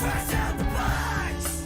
Fresh out the box.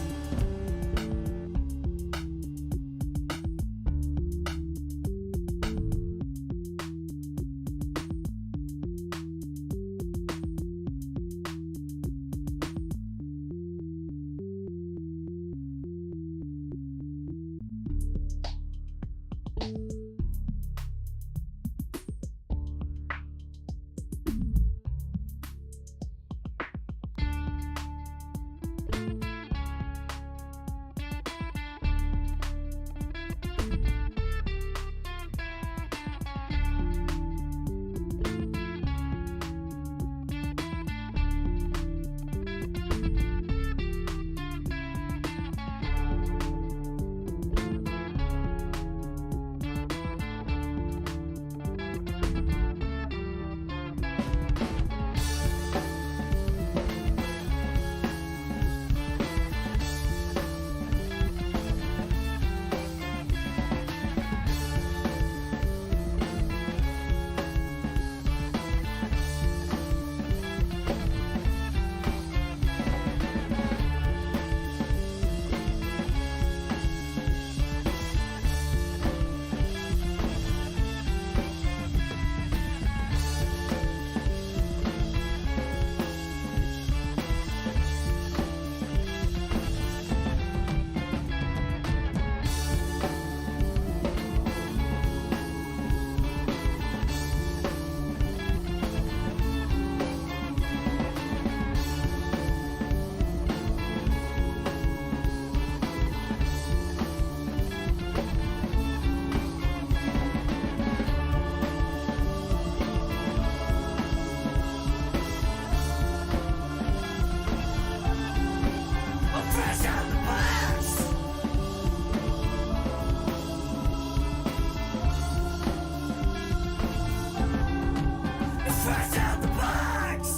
Fresh out the box. Fresh out the box.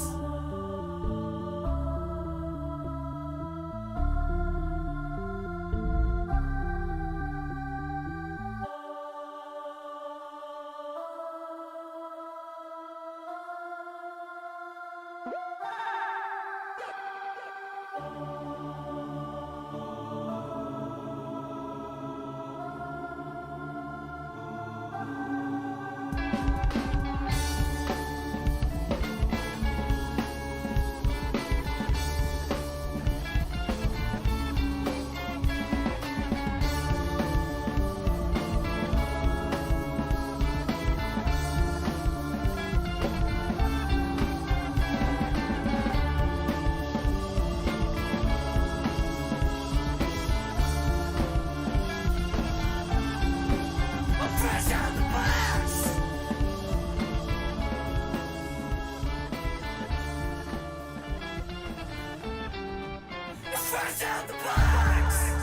Fresh out the box. Fresh out the box.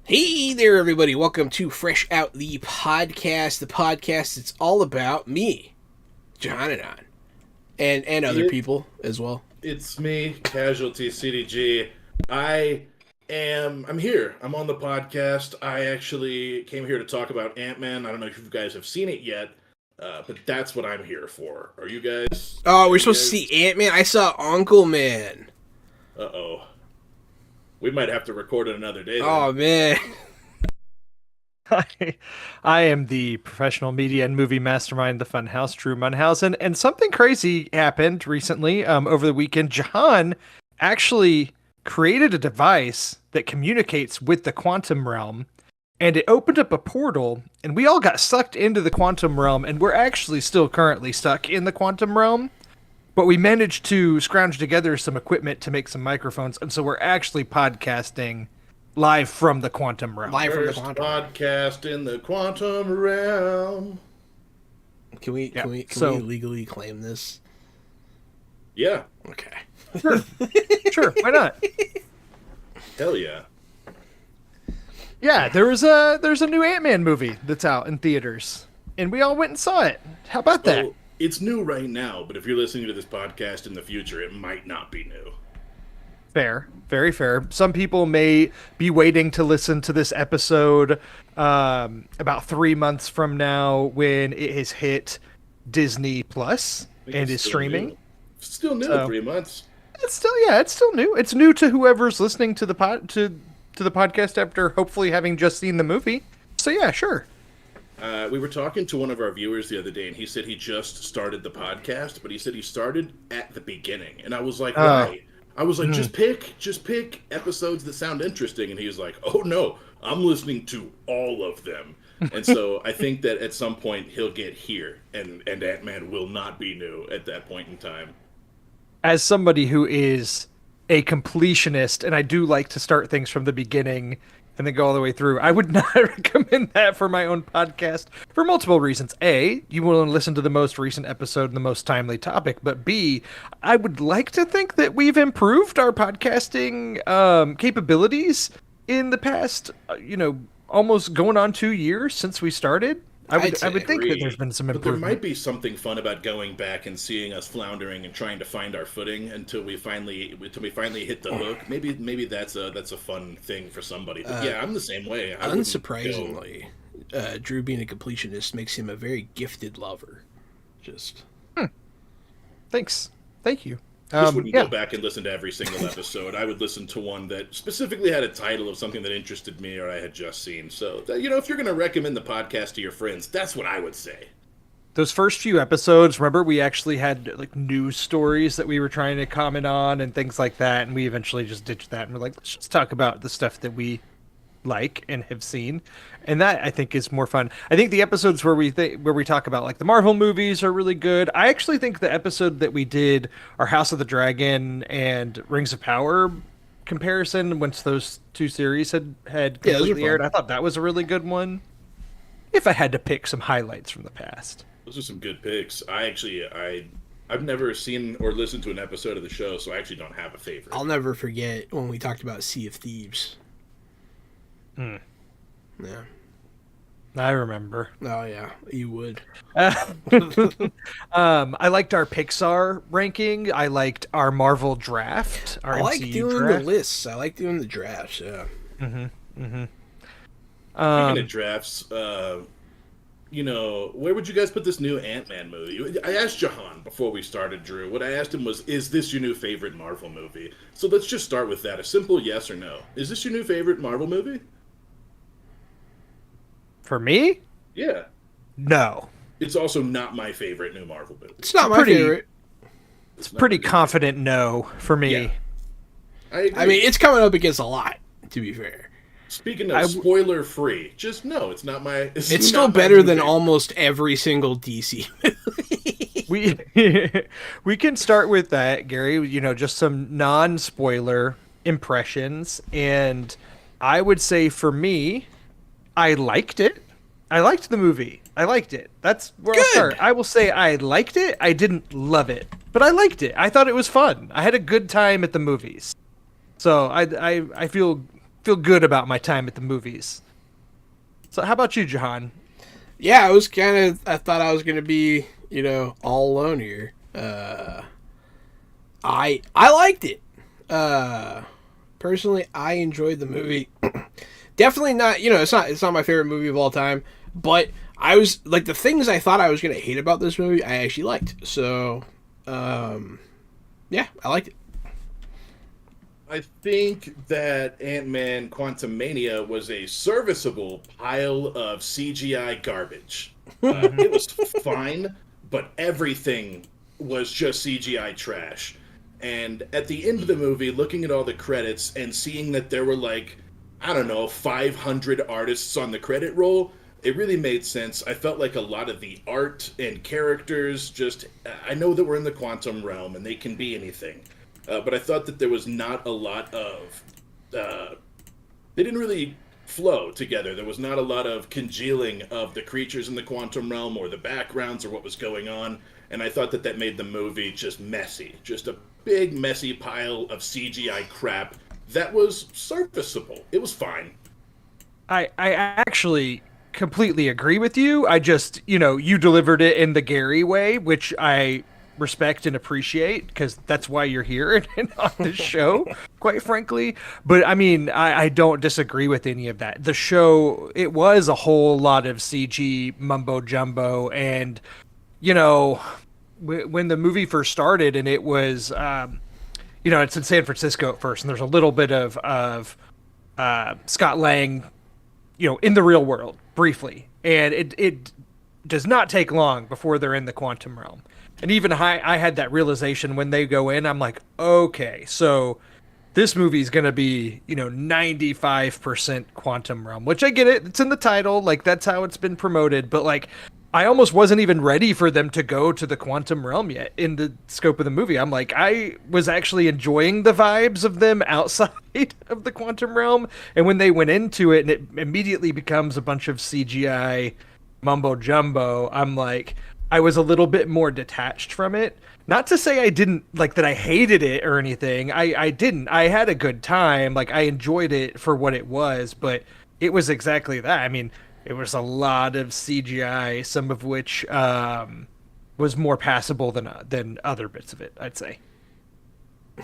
Hey there, everybody. Welcome to Fresh Out the Podcast. The podcast it's all about me, Johanan, and other people as well. It's me, Casualty CDG. I'm here. I'm on the podcast. I actually came here to talk about Ant-Man. I don't know if you guys have seen it yet, but that's what I'm here for. Are you guys? Oh, we're supposed to see Ant-Man? I saw Uncle Man. Uh-oh. We might have to record it another day then. Oh, man. I am the professional media and movie mastermind, the Funhouse, Drew Munhausen, and something crazy happened recently. Over the weekend, Jahan actually created a device that communicates with the quantum realm, and it opened up a portal, and we all got sucked into the quantum realm, and we're actually still currently stuck in the quantum realm. But we managed to scrounge together some equipment to make some microphones, and so we're actually podcasting live from the quantum realm. Live from the First quantum. podcast in the quantum realm. Can we we legally claim this? Yeah. Okay. Sure, why not? Hell yeah. Yeah, there's a new Ant-Man movie that's out in theaters, and we all went and saw it. How about that? Well, it's new right now, but if you're listening to this podcast in the future, it might not be new. Fair, very fair. Some people may be waiting to listen to this episode about 3 months from now when it has hit Disney Plus and is streaming. New. Still new, So- 3 months. It's still new. It's new to whoever's listening to the to the podcast after hopefully having just seen the movie. So yeah, sure. We were talking to one of our viewers the other day, and he said he just started the podcast, but he said he started at the beginning. And I was like, why? I was like, just pick episodes that sound interesting. And he was like, oh no, I'm listening to all of them. And so I think that at some point he'll get here, and Ant-Man will not be new at that point in time. As somebody who is a completionist, and I do like to start things from the beginning and then go all the way through, I would not recommend that for my own podcast for multiple reasons. A, you want to listen to the most recent episode and the most timely topic, but B, I would like to think that we've improved our podcasting capabilities in the past, almost going on 2 years since we started. I would think that there's been some But there improvement. might be something fun about going back and seeing us floundering and trying to find our footing until we finally hit the hook. Maybe that's a fun thing for somebody. But yeah, I'm the same way. I wouldn't go- Unsurprisingly, Drew being a completionist makes him a very gifted lover. Just Thanks. Thank you. Just wouldn't yeah. go back and listen to every single episode. I would listen to one that specifically had a title of something that interested me or I had just seen. So, if you're going to recommend the podcast to your friends, that's what I would say. Those first few episodes, remember we actually had like news stories that we were trying to comment on and things like that, and we eventually just ditched that and we're like, let's just talk about the stuff that we like and have seen, and that I think is more fun. I think the episodes where we talk about like the Marvel movies are really good. I actually think the episode that we did, our House of the Dragon and Rings of Power comparison, once those two series had those are completely fun. aired, I thought that was a really good one. If I had to pick some highlights from the past. Those are some good picks. I've never seen or listened to an episode of the show, so I actually don't have a favorite. I'll never forget when we talked about Sea of Thieves. Yeah. I remember. Oh yeah, you would. I liked our Pixar ranking. I liked our Marvel draft. Our I like MCU doing draft. the lists. I like doing the drafts. Yeah. Speaking of drafts, where would you guys put this new Ant-Man movie? I asked Jahan before we started, Drew. What I asked him was, is this your new favorite Marvel movie? So let's just start with that. A simple yes or no. Is this your new favorite Marvel movie? For me? Yeah. No. It's also not my favorite new Marvel movie. It's not my pretty- favorite. It's pretty confident no for me. Yeah. I agree. I mean, it's coming up against a lot. To be fair, Speaking of spoiler-free, just no, it's not my... it's not still my better new than favorite. almost every single DC movie. We can start with that, Gary. Just some non-spoiler impressions, and I would say for me, I liked it. I liked the movie. I liked it. That's where I'll Good. start. I will say I liked it. I didn't love it, but I liked it. I thought it was fun. I had a good time at the movies. So I feel feel good about my time at the movies. So how about you, Jahan? Yeah, I thought I was gonna be, all alone here. I liked it. Personally, I enjoyed the movie. Definitely not, it's not my favorite movie of all time, but I was like, the things I thought I was gonna hate about this movie, I actually liked. So, yeah, I liked it. I think that Ant-Man Quantumania was a serviceable pile of CGI garbage. It was fine, but everything was just CGI trash. And at the end of the movie, looking at all the credits and seeing that there were 500 artists on the credit roll, it really made sense. I felt like a lot of the art and characters I know that we're in the quantum realm and they can be anything. But I thought that there was not a lot of... they didn't really flow together. There was not a lot of congealing of the creatures in the quantum realm or the backgrounds or what was going on. And I thought that made the movie just messy. Just a big, messy pile of CGI crap that was serviceable. It was fine. I actually completely agree with you. I just, you delivered it in the Gary way, which I respect and appreciate, because that's why you're here and on this show, quite frankly. But I mean, I don't disagree with any of that. The show, it was a whole lot of CG mumbo jumbo, and when the movie first started, and it was it's in San Francisco at first, and there's a little bit of Scott Lang in the real world briefly, and it does not take long before they're in the quantum realm. And even I had that realization when they go in. I'm like, okay, so this movie's going to be, 95% quantum realm, which I get it. It's in the title. Like, that's how it's been promoted. But, like, I almost wasn't even ready for them to go to the quantum realm yet in the scope of the movie. I'm like, I was actually enjoying the vibes of them outside of the quantum realm. And when they went into it and it immediately becomes a bunch of CGI mumbo jumbo, I'm like, I was a little bit more detached from it. Not to say I didn't, like, that I hated it or anything. I didn't. I had a good time. Like, I enjoyed it for what it was, but it was exactly that. I mean, it was a lot of CGI, some of which was more passable than other bits of it, I'd say.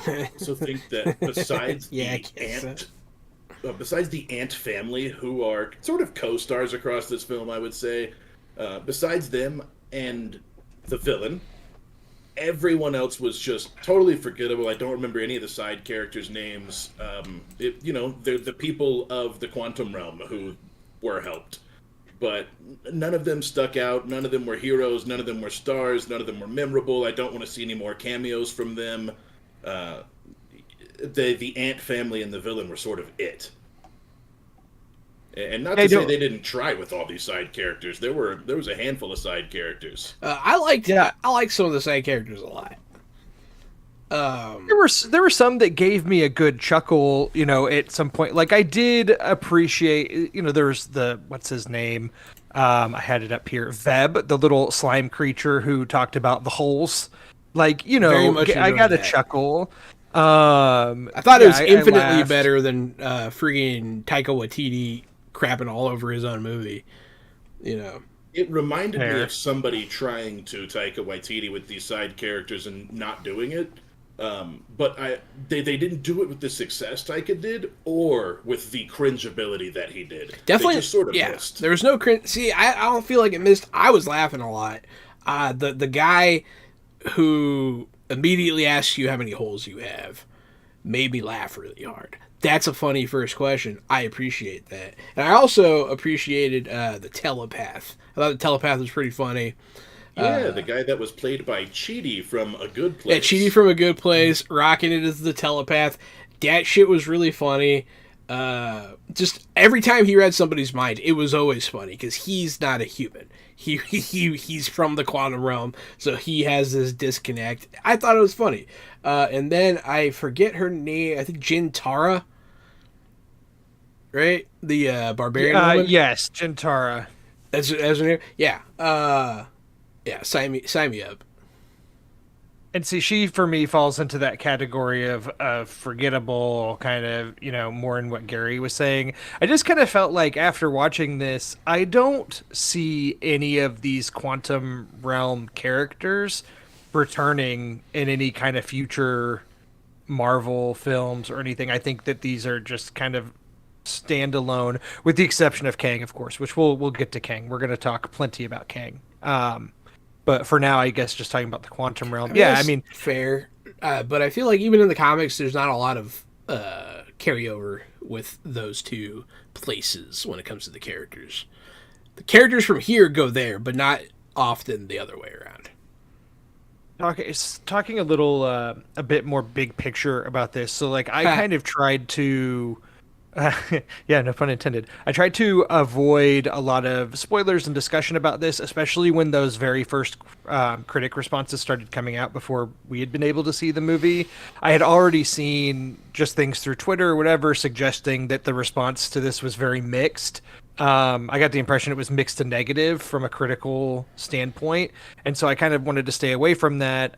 I also think that besides besides the Ant family, who are sort of co-stars across this film, I would say, besides them and the villain, everyone else was just totally forgettable. I don't remember any of the side characters' names. They're the people of the quantum realm who were helped. But none of them stuck out. None of them were heroes. None of them were stars. None of them were memorable. I don't want to see any more cameos from them. The Ant family and the villain were sort of it. And not to say they didn't try with all these side characters. There was a handful of side characters. I liked some of the side characters a lot. There were some that gave me a good chuckle, at some point. Like, I did appreciate, there's what's his name? I had it up here. Veb, the little slime creature who talked about the holes. Like, I got a chuckle. I thought it was infinitely better than friggin' Taika Waititi crapping all over his own movie. It reminded me of somebody trying to Taika Waititi with these side characters and not doing it. But they didn't do it with the success Taika did, or with the cringeability that he did. Definitely, they just sort of missed. There was no cringe. See, I don't feel like it missed. I was laughing a lot. The guy who immediately asks you how many holes you have made me laugh really hard. That's a funny first question. I appreciate that. And I also appreciated the telepath. I thought the telepath was pretty funny. Yeah, the guy that was played by Chidi from A Good Place. Yeah, Chidi from A Good Place, rocking it as the telepath. That shit was really funny. Just every time he read somebody's mind, it was always funny because he's not a human. He's from the quantum realm, so he has this disconnect. I thought it was funny. And then I forget her name. I think Jintara, right? The barbarian woman? Yes, Jintara. That's her name? Yeah. Yeah, sign me up. And see, she for me falls into that category of forgettable, kind of, more in what Gary was saying. I just kind of felt like after watching this, I don't see any of these Quantum Realm characters returning in any kind of future Marvel films or anything. I think that these are just kind of standalone, with the exception of Kang, of course, which we'll get to Kang. We're going to talk plenty about Kang. But for now, I guess just talking about the Quantum Realm. I mean, fair. But I feel like even in the comics, there's not a lot of carryover with those two places when it comes to the characters. The characters from here go there, but not often the other way around. Talking a little, a bit more big picture about this. So, like, I kind of tried to. Yeah, no pun intended. I tried to avoid a lot of spoilers and discussion about this, especially when those very first critic responses started coming out before we had been able to see the movie. I had already seen just things through Twitter or whatever suggesting that the response to this was very mixed. I got the impression it was mixed to negative from a critical standpoint, and so I kind of wanted to stay away from that.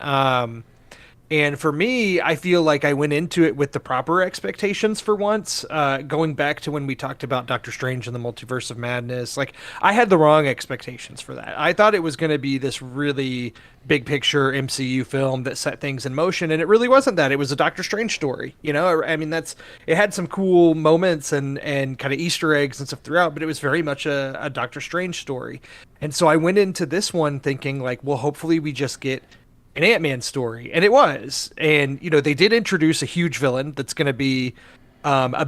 And for me, I feel like I went into it with the proper expectations for once. Going back to when we talked about Doctor Strange and the Multiverse of Madness, like, I had the wrong expectations for that. I thought it was going to be this really big picture MCU film that set things in motion, and it really wasn't that. It was a Doctor Strange story. I mean, it had some cool moments and kind of Easter eggs and stuff throughout, but it was very much a Doctor Strange story. And so I went into this one thinking, like, well, hopefully we just get an Ant-Man story, and it was. And they did introduce a huge villain that's going to be a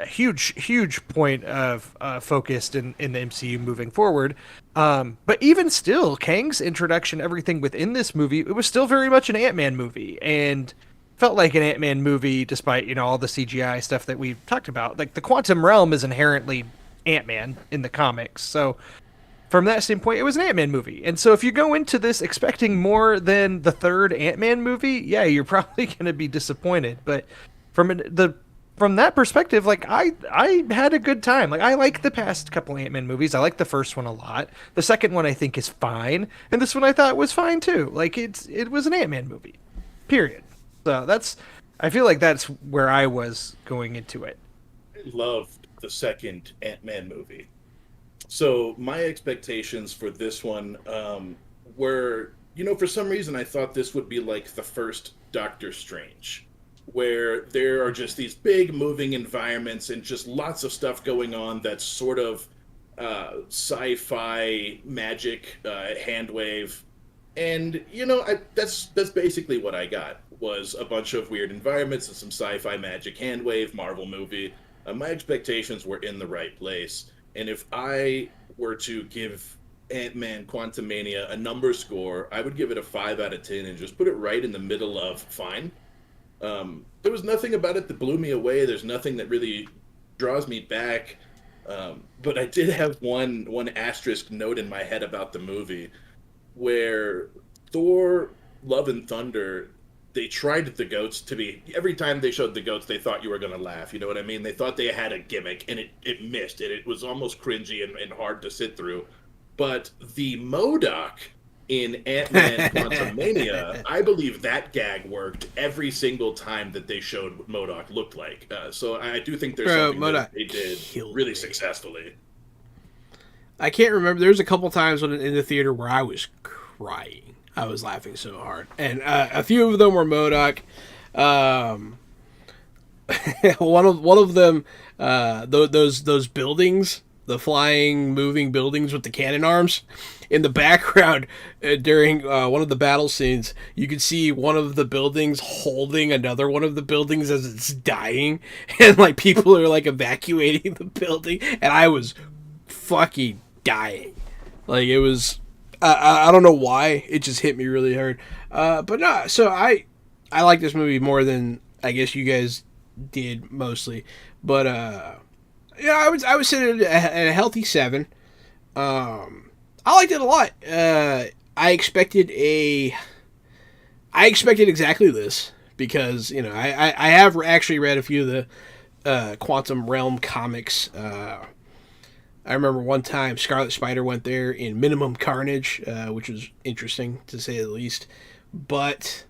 huge point of focused in the MCU moving forward. But even still, Kang's introduction, everything within this movie, it was still very much an Ant-Man movie, and felt like an Ant-Man movie despite all the CGI stuff that we've talked about. Like, the Quantum Realm is inherently Ant-Man in the comics, so from that standpoint, it was an Ant-Man movie. And so if you go into this expecting more than the third Ant-Man movie, yeah, you're probably going to be disappointed. But from that perspective, like, I had a good time. Like, I like the past couple Ant-Man movies. I like the first one a lot. The second one I think is fine, and this one I thought was fine too. Like, it was an Ant-Man movie. Period. So I feel like that's where I was going into it. I loved the second Ant-Man movie. So my expectations for this one were, for some reason I thought this would be like the first Doctor Strange, where there are just these big moving environments and just lots of stuff going on that's sort of sci-fi magic, hand wave. And, that's basically what I got, was a bunch of weird environments and some sci-fi magic hand wave Marvel movie. My expectations were in the right place. And if I were to give Ant-Man Quantumania a number score, I would give it a 5 out of 10 and just put it right in the middle of fine. There was nothing about it that blew me away. There's nothing that really draws me back. But I did have one asterisk note in my head about the movie where Thor, Love and Thunder, they tried the goats to be, every time they showed the goats, they thought you were going to laugh. You know what I mean? They thought they had a gimmick, and it missed. It was almost cringy and hard to sit through. But the MODOK in Ant-Man Quantumania, I believe that gag worked every single time that they showed what MODOK looked like. So I do think there's something that they did really successfully. I can't remember. There was a couple times in the theater where I was crying. I was laughing so hard, and a few of them were MODOK. One of them, those buildings, the flying, moving buildings with the cannon arms. In the background, during one of the battle scenes, you could see one of the buildings holding another one of the buildings as it's dying, and like people are like evacuating the building, and I was fucking dying. Like, it was. I don't know why, it just hit me really hard. But no, so I like this movie more than I guess you guys did mostly. But I would say it at a healthy 7. I liked it a lot. I expected exactly this because I have actually read a few of the Quantum Realm comics. I remember one time Scarlet Spider went there in Minimum Carnage, which was interesting to say the least. But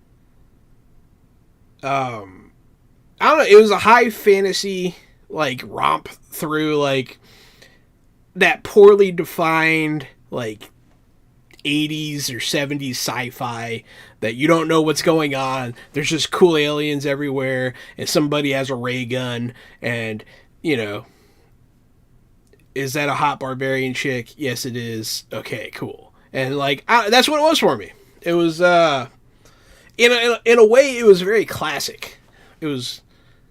I don't know. It was a high fantasy like romp through like that poorly defined like 80s or 70s sci-fi that you don't know what's going on. There's just cool aliens everywhere, and somebody has a ray gun, and you know, is that a hot barbarian chick? Yes, it is. Okay, cool. And like that's what it was for me. It was in a way it was very classic. It was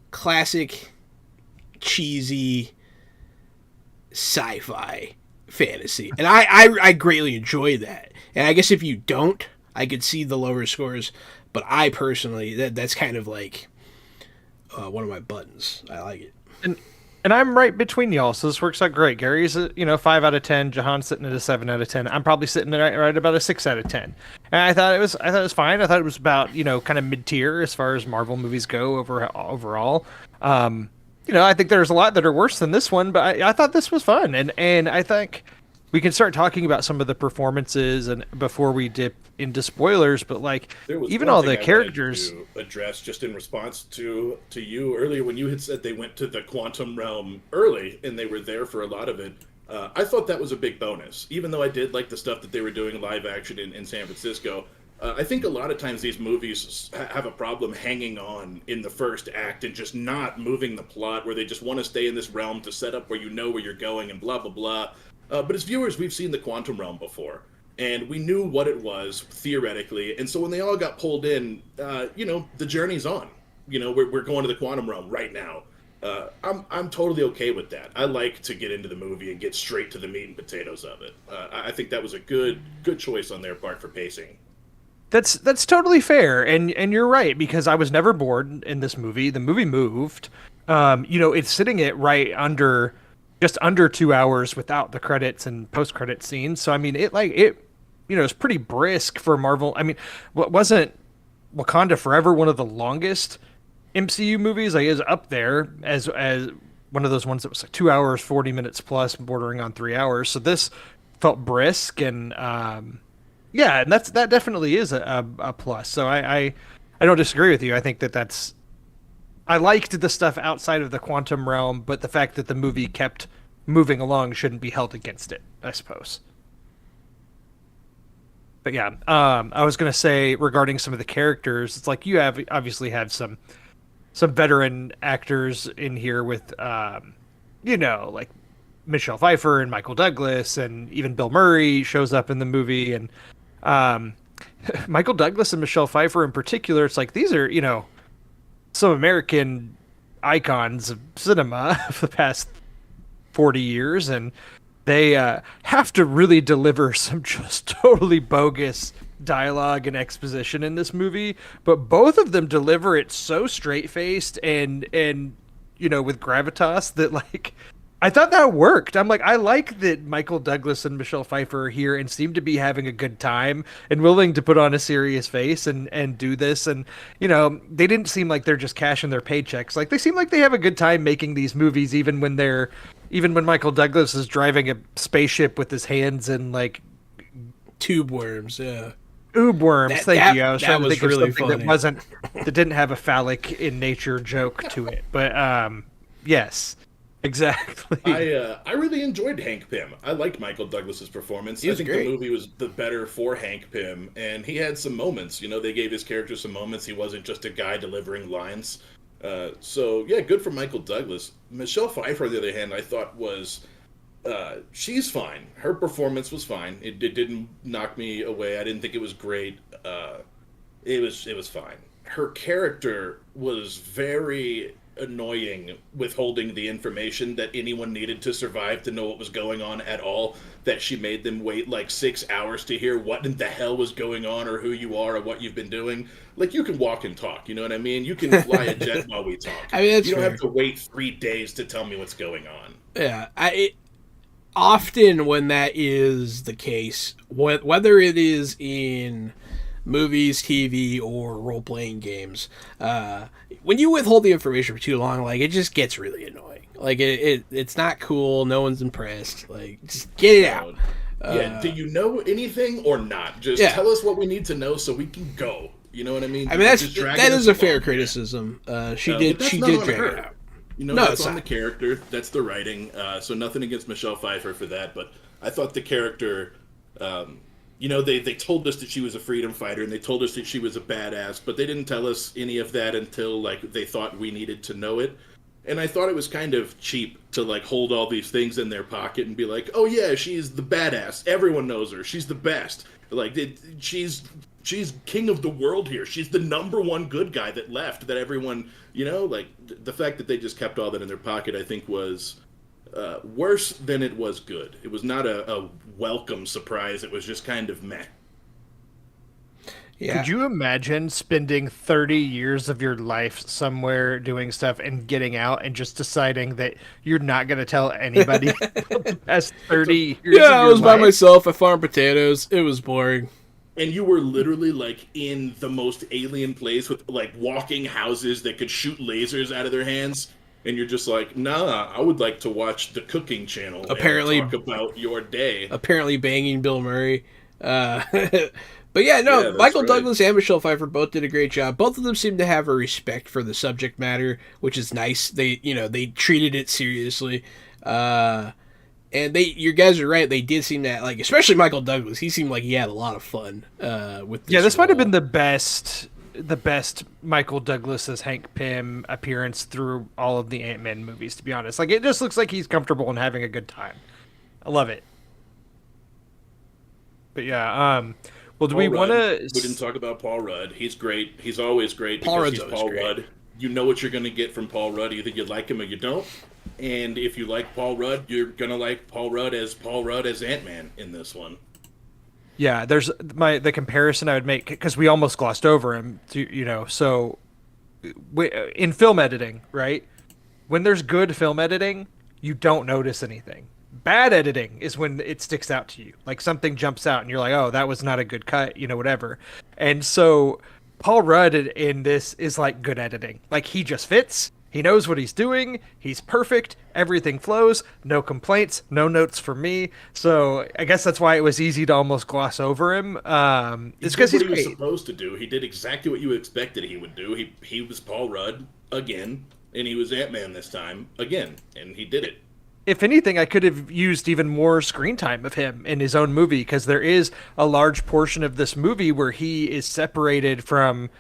classic, cheesy sci-fi fantasy, and I greatly enjoy that. And I guess if you don't, I could see the lower scores, but I personally that's kind of like one of my buttons. I like it. And I'm right between y'all, so this works out great. Gary's a 5 out of 10. Jahan's sitting at a 7 out of 10. I'm probably sitting right about a 6 out of 10. And I thought it was fine. I thought it was about kind of mid tier as far as Marvel movies go overall. I think there's a lot that are worse than this one, but I thought this was fun, and I think we can start talking about some of the performances and before we dip into spoilers. But like even all the characters to address just in response to you earlier when you had said they went to the quantum realm early and they were there for a lot of it. I thought that was a big bonus, even though I did like the stuff that they were doing live action in San Francisco. I think a lot of times these movies have a problem hanging on in the first act and just not moving the plot, where they just want to stay in this realm to set up where you know where you're going and blah, blah, blah. But as viewers, we've seen the quantum realm before, and we knew what it was, theoretically. And so when they all got pulled in, the journey's on. We're going to the quantum realm right now. I'm totally okay with that. I like to get into the movie and get straight to the meat and potatoes of it. I think that was a good choice on their part for pacing. That's totally fair, and you're right, because I was never bored in this movie. The movie moved. It's sitting at right under, just under 2 hours without the credits and post-credit scenes. So I mean, it's pretty brisk for Marvel. I mean, wasn't Wakanda Forever one of the longest MCU movies? Like, is up there as one of those ones that was like 2 hours, 40 minutes plus, bordering on 3 hours. So this felt brisk, and yeah, and that definitely is a plus. So I don't disagree with you. I think that's, I liked the stuff outside of the quantum realm, but the fact that the movie kept moving along shouldn't be held against it, I suppose. But yeah, I was gonna say regarding some of the characters, it's like you obviously have some veteran actors in here with like Michelle Pfeiffer and Michael Douglas, and even Bill Murray shows up in the movie, and Michael Douglas and Michelle Pfeiffer in particular. It's like these are some American icons of cinema for the past 40 years, and they have to really deliver some just totally bogus dialogue and exposition in this movie, but both of them deliver it so straight-faced and with gravitas that like I thought that worked. I'm like, I like that Michael Douglas and Michelle Pfeiffer are here and seem to be having a good time and willing to put on a serious face and do this. And, they didn't seem like they're just cashing their paychecks. Like, they seem like they have a good time making these movies, even when Michael Douglas is driving a spaceship with his hands in, like, tube worms, yeah. Oob worms, thank you. I was trying to think really of something that didn't have a phallic in nature joke to it. But, yes. Exactly. I really enjoyed Hank Pym. I liked Michael Douglas's performance. I think great. The movie was the better for Hank Pym, and he had some moments. They gave his character some moments. He wasn't just a guy delivering lines. So yeah, good for Michael Douglas. Michelle Pfeiffer, on the other hand, I thought was she's fine. Her performance was fine. It didn't knock me away. I didn't think it was great. It was fine. Her character was very annoying, withholding the information that anyone needed to survive to know what was going on at all, that she made them wait like 6 hours to hear what in the hell was going on or who you are or what you've been doing. Like, you can walk and talk, you know what I mean? You can fly a jet while we talk. I mean, that's you don't fair. have to wait 3 days to tell me what's going on. Yeah, often when that is the case, whether it is in movies, TV, or role-playing games, when you withhold the information for too long, like, it just gets really annoying. Like it's not cool. No one's impressed. Like just get it out. Yeah. Do you know anything or not? Just Yeah. tell us what we need to know so we can go. You know what I mean? I mean that Just is a fair along. criticism. She But did that's she not did on drag her. it out. You know, No, that's it's on not. the character. That's the writing. So nothing against Michelle Pfeiffer for that, but I thought the character. You know, they told us that she was a freedom fighter and they told us that she was a badass, but they didn't tell us any of that until like they thought we needed to know it. And I thought it was kind of cheap to like hold all these things in their pocket and be like, "Oh yeah, she's the badass. Everyone knows her. She's the best. Like she's king of the world here. She's the number one good guy that left. That everyone, you know, like the fact that they just kept all that in their pocket, I think was worse than it was good. It was not a welcome surprise. It was just kind of meh. Yeah. Could you imagine spending 30 years of your life somewhere doing stuff and getting out and just deciding that you're not going to tell anybody about the past 30 years of Yeah, I your was by life? myself. I farmed potatoes. It was boring. And you were literally like in the most alien place with like walking houses that could shoot lasers out of their hands. And you're just like, nah, I would like to watch the cooking channel Apparently- and talk about your day. Apparently banging Bill Murray. But yeah, no, Yeah, that's Michael right. Douglas and Michelle Pfeiffer both did a great job. Both of them seem to have a respect for the subject matter, which is nice. They treated it seriously. And you guys are right. They did seem that, like, especially Michael Douglas. He seemed like he had a lot of fun with this. Yeah, this might have role. been the best Michael Douglas as Hank Pym appearance through all of the Ant-Man movies, to be honest. Like, it just looks like he's comfortable and having a good time. I love it. But yeah, well, do we Paul want Rudd. to? We didn't talk about Paul Rudd. He's great. He's always great Paul because Rudd's he's always Paul great. Rudd. You know what you're going to get from Paul Rudd. Either you like him or you don't. And if you like Paul Rudd, you're going to like Paul Rudd as Ant-Man in this one. Yeah, there's the comparison I would make because we almost glossed over him. So in film editing, right? When there's good film editing, you don't notice anything. Bad editing is when it sticks out to you. Like something jumps out and you're like, oh, that was not a good cut, whatever. And so Paul Rudd in this is like good editing. Like he just fits. He knows what he's doing. He's perfect. Everything flows. No complaints. No notes for me. So I guess that's why it was easy to almost gloss over him. It's because he's what he was great. supposed to do. He did exactly what you expected he would do. He was Paul Rudd again, and he was Ant-Man this time again, and he did it. If anything, I could have used even more screen time of him in his own movie because there is a large portion of this movie where he is separated from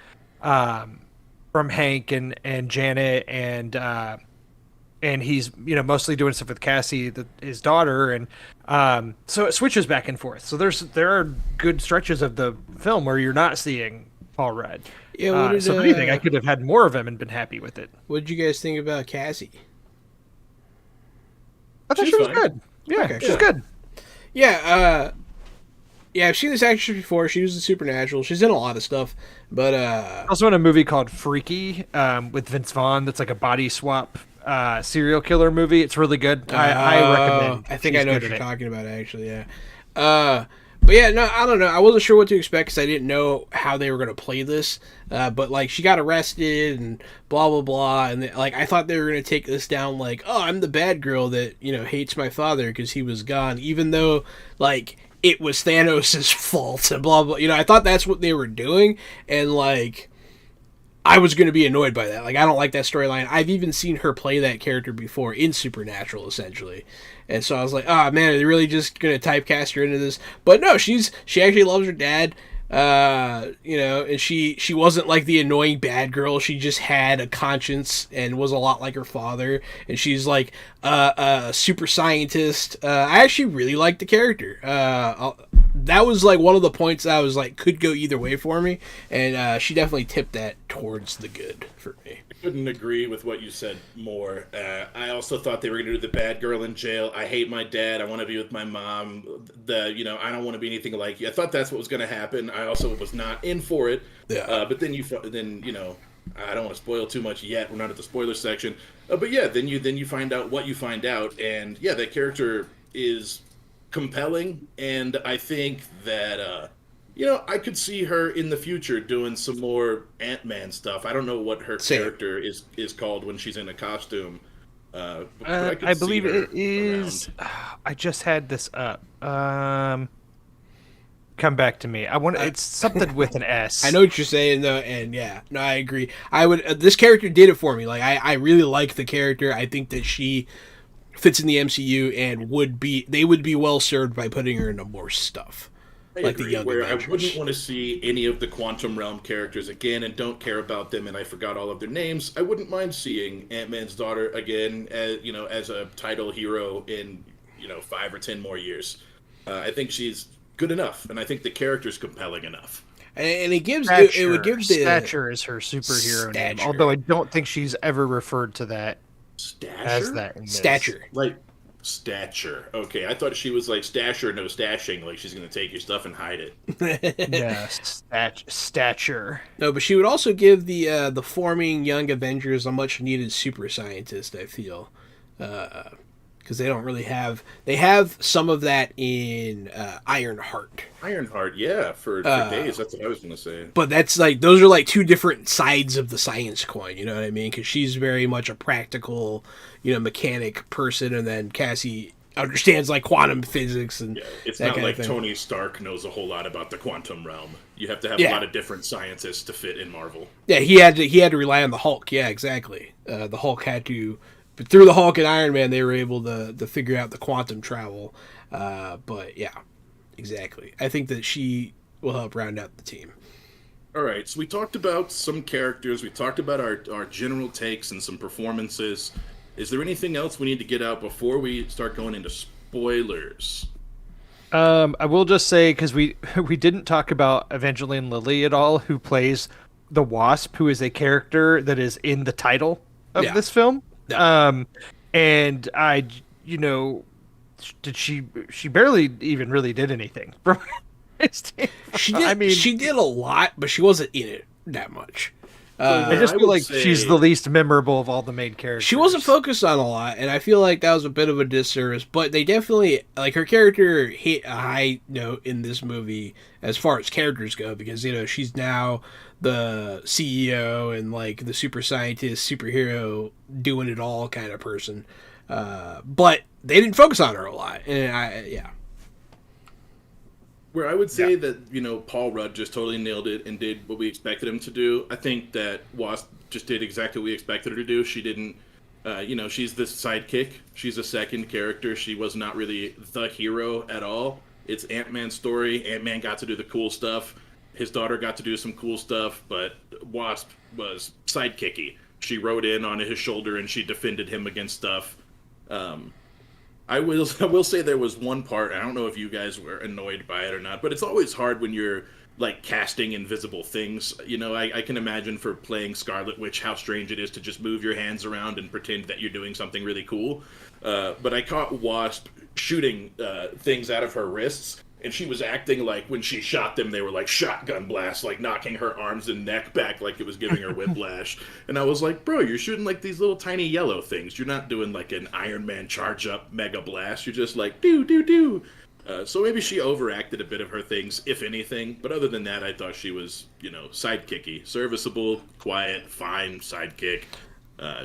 Hank and Janet and he's mostly doing stuff with Cassie, his daughter, and so it switches back and forth. So there are good stretches of the film where you're not seeing Paul Rudd. Yeah, what did, so if anything, I could have had more of him and been happy with it. What did you guys think about Cassie? I thought She's she was fine. good. Yeah, Okay, she's cool. good. Yeah, I've seen this actress before. She was in Supernatural. She's in a lot of stuff, but Also in a movie called Freaky with Vince Vaughn. That's like a body swap serial killer movie. It's really good. I recommend. I think She's I know what good you're in it. talking about, actually. Yeah. But yeah, no, I don't know. I wasn't sure what to expect because I didn't know how they were going to play this. But like, she got arrested and blah blah blah, and like I thought they were going to take this down like, oh, I'm the bad girl that hates my father because he was gone, even though like it was Thanos' fault and blah blah. I thought that's what they were doing, and like I was going to be annoyed by that. Like, I don't like that storyline. I've even seen her play that character before in Supernatural, essentially. And so I was like, oh, man, are they really just going to typecast her into this? But no, she actually loves her dad. And she wasn't like the annoying bad girl. She just had a conscience and was a lot like her father. And she's like a super scientist. I actually really liked the character. That was like one of the points that I was like could go either way for me, and she definitely tipped that towards the good for me. Couldn't agree with what you said more. I also thought they were going to do the bad girl in jail. I hate my dad. I want to be with my mom. I don't want to be anything like you. I thought that's what was going to happen. I also was not in for it. Yeah. But then I don't want to spoil too much yet. We're not at the spoiler section. But yeah, then you find out what you find out, and yeah, that character is compelling, and I think that I could see her in the future doing some more Ant-Man stuff. I don't know what her Same. character is called when she's in a costume, But could I see believe her it is. around. I just had this up. Come back to me. I want. It's something with an S. I know what you're saying though, and yeah, no, I agree. I would. This character did it for me. Like I really like the character. I think that she fits in the MCU and they would be well served by putting her into more stuff. I Like the agree, Young where Avengers. I wouldn't want to see any of the Quantum Realm characters again and don't care about them and I forgot all of their names. I wouldn't mind seeing Ant-Man's daughter again as, as a title hero in, 5 or 10 more years. I think she's good enough and I think the character's compelling enough. And it gives Stature. it would give the Stature is her superhero name. Stature. Although I don't think she's ever referred to that Stature? as that. In this. stature. Like, stature. Okay, I thought she was like stasher, no stashing, like she's going to take your stuff and hide it. Yeah, stature. No, but she would also give the forming Young Avengers a much needed super scientist. I feel, because they don't really have. They have some of that in Ironheart, Ironheart, yeah, for days. That's what I was going to say. but that's like those are like two different sides of the science coin. You know what I mean? Because she's very much a practical, mechanic person, and then Cassie understands like quantum physics and Yeah, it's that not kind like of thing. Tony Stark knows a whole lot about the quantum realm. You have to have Yeah. a lot of different scientists to fit in Marvel. Yeah, he had to rely on the Hulk. Yeah, exactly. The Hulk had to, but through the Hulk and Iron Man, they were able to figure out the quantum travel. But yeah, exactly. I think that she will help round out the team. All right, so we talked about some characters. We talked about our general takes and some performances. Is there anything else we need to get out before we start going into spoilers? I will just say because we didn't talk about Evangeline Lilly at all, who plays the Wasp, who is a character that is in the title of Yeah. this film. Yeah. And did she barely even really did anything from She did. I mean, she did a lot, but she wasn't in it that much. I just I feel would like she's say- the least memorable of all the main characters. She wasn't focused on a lot, and I feel like that was a bit of a disservice. But they definitely like her character hit a high note in this movie as far as characters go, because she's now the CEO and like the super scientist, superhero, doing it all kind of person. But they didn't focus on her a lot, and Where I would say that, Paul Rudd just totally nailed it and did what we expected him to do. I think that Wasp just did exactly what we expected her to do. She didn't, she's the sidekick. She's a second character. She was not really the hero at all. It's Ant-Man's story. Ant-Man got to do the cool stuff. His daughter got to do some cool stuff, but Wasp was sidekicky. She rode in on his shoulder and she defended him against stuff. I will say there was one part, I don't know if you guys were annoyed by it or not, but it's always hard when you're like casting invisible things. I can imagine for playing Scarlet Witch how strange it is to just move your hands around and pretend that you're doing something really cool. But I caught Wasp shooting things out of her wrists, and she was acting like when she shot them, they were like shotgun blasts, like knocking her arms and neck back like it was giving her whiplash. And I was like, bro, you're shooting like these little tiny yellow things. You're not doing like an Iron Man charge up mega blast. You're just like, do, do, do. So maybe she overacted a bit of her things, if anything. But other than that, I thought she was, sidekicky. Serviceable, quiet, fine sidekick.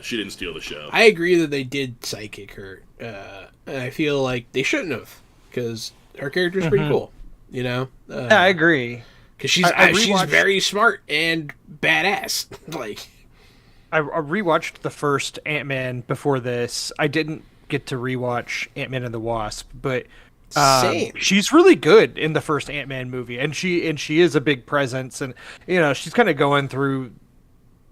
She didn't steal the show. I agree that they did psychic her, and I feel like they shouldn't have, because her character's pretty cool. Yeah, I agree. Because she's I she's rewatched- very smart and badass. Like, I rewatched the first Ant-Man before this. I didn't get to rewatch Ant-Man and the Wasp, but Same. she's really good in the first Ant-Man movie, and she is a big presence, and she's kind of going through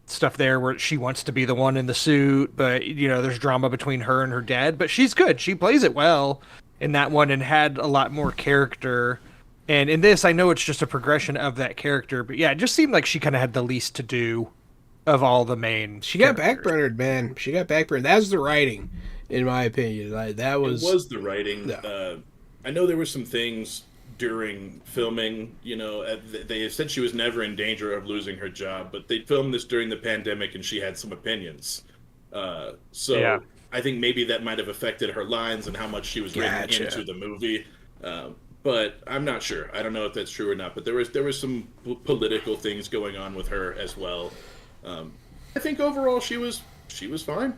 stuff there where she wants to be the one in the suit, but there's drama between her and her dad, but she's good. She plays it well in that one and had a lot more character. And in this, I know it's just a progression of that character, but yeah, it just seemed like she kind of had the least to do of all the main. she got characters. backburnered, man. She got backburnered. That's the writing, in my opinion. That was. It was the writing. Yeah. I know there were some things during filming. They said she was never in danger of losing her job, but they filmed this during the pandemic, and she had some opinions. So Yeah. I think maybe that might have affected her lines and how much she was written Gotcha. into the movie. But I'm not sure. I don't know if that's true or not. But there was some political things going on with her as well. I think overall she was fine.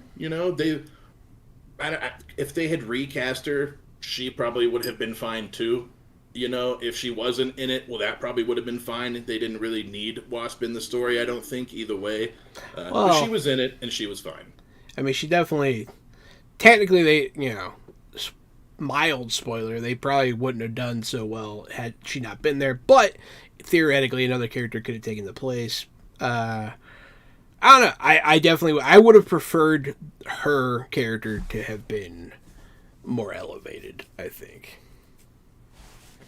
If they had recast her, she probably would have been fine too. You know, if she wasn't in it, well, that probably would have been fine. They didn't really need Wasp in the story, I don't think, either way. But she Well, was in it, and she was fine. I mean, she definitely, technically, they, you know, mild spoiler, they probably wouldn't have done so well had she not been there. But theoretically, another character could have taken the place. I don't know. I definitely, I would have preferred her character to have been more elevated, I think.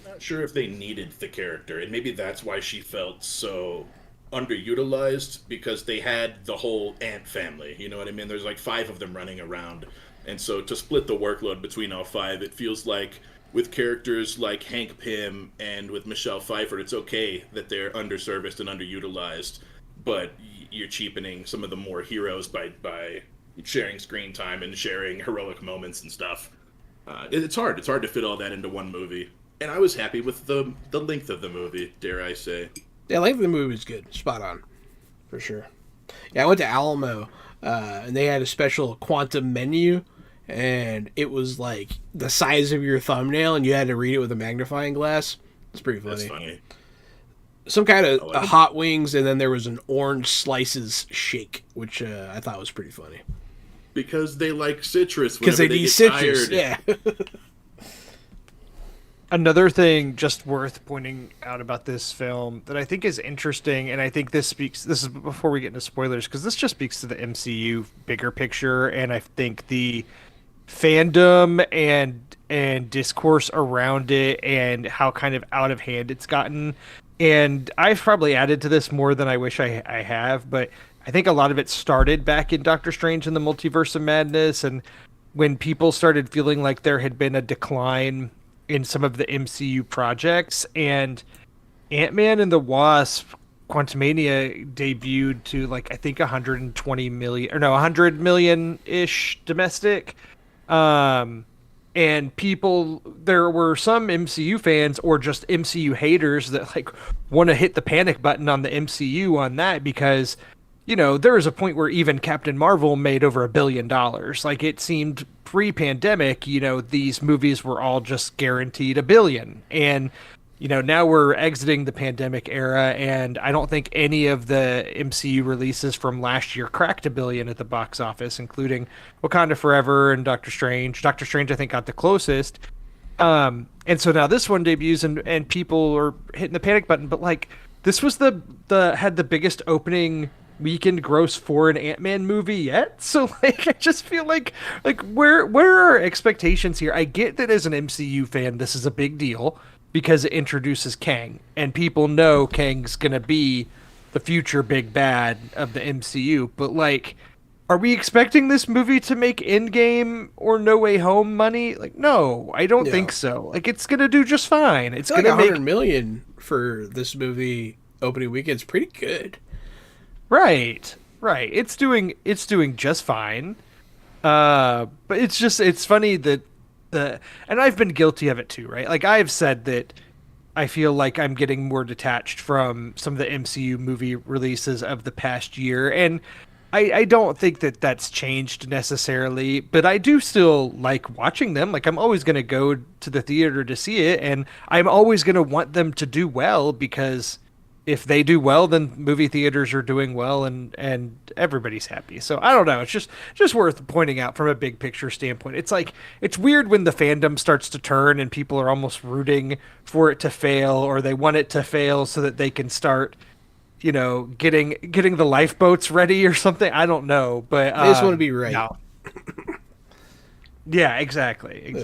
Not sure if they needed the character, and maybe that's why she felt so underutilized, because they had the whole ant family. You know what I mean? There's like 5 of them running around, and so to split the workload between all 5, it feels like with characters like Hank Pym and with Michelle Pfeiffer, it's okay that they're underserviced and underutilized, but you're cheapening some of the more heroes by sharing screen time and sharing heroic moments and stuff. It's hard. It's hard to fit all that into one movie. And I was happy with the length of the movie, dare I say. Yeah, length of the movie was good. Spot on. For sure. Yeah, I went to Alamo, and they had a special quantum menu, and it was like the size of your thumbnail, and you had to read it with a magnifying glass. It's pretty funny. That's funny. Some kind of like it. hot wings, and then there was an orange slices shake, which I thought was pretty funny. Because they like citrus Because whenever they they need get citrus, tired. yeah. Another thing just worth pointing out about this film that I think is interesting, and I think this is before we get into spoilers, because this just speaks to the MCU bigger picture, and I think the fandom and discourse around it and how kind of out of hand it's gotten. And I've probably added to this more than I wish I have, but I think a lot of it started back in Doctor Strange and the Multiverse of Madness, and when people started feeling like there had been a decline in some of the MCU projects, and Ant-Man and the Wasp Quantumania debuted to like I think 120 million or no 100 million ish domestic. And people, there were some MCU fans or just MCU haters that like want to hit the panic button on the MCU on that, because you know, there was a point where even Captain Marvel made over $1 billion. Like, it seemed pre-pandemic, you know, these movies were all just guaranteed $1 billion. And, you know, now we're exiting the pandemic era, and I don't think any of the MCU releases from last year cracked $1 billion at the box office, including Wakanda Forever and Doctor Strange. Doctor Strange, I think, got the closest. And so now this one debuts, and people are hitting the panic button. But, like, this was had the biggest opening weekend gross for an Ant-Man movie yet. So like I just feel like where are our expectations here? I get that as an MCU fan this is a big deal because it introduces Kang, and people know Kang's gonna be the future big bad of the MCU, but like, are we expecting this movie to make Endgame or No Way Home money? Like, no, I don't think so. Like, it's gonna do just fine. It's Like gonna make 100 million for this movie opening weekend's pretty good. Right. It's doing just fine. But it's funny that and I've been guilty of it too, right? Like, I've said that I feel like I'm getting more detached from some of the MCU movie releases of the past year, and I don't think that that's changed necessarily, but I do still like watching them. Like, I'm always going to go to the theater to see it, and I'm always going to want them to do well, because if they do well, then movie theaters are doing well, and everybody's happy. So I don't know. It's just worth pointing out from a big picture standpoint. It's like, it's weird when the fandom starts to turn and people are almost rooting for it to fail, or they want it to fail so that they can start, you know, getting the lifeboats ready or something. I don't know, but They just want to be right. no. Yeah, exactly.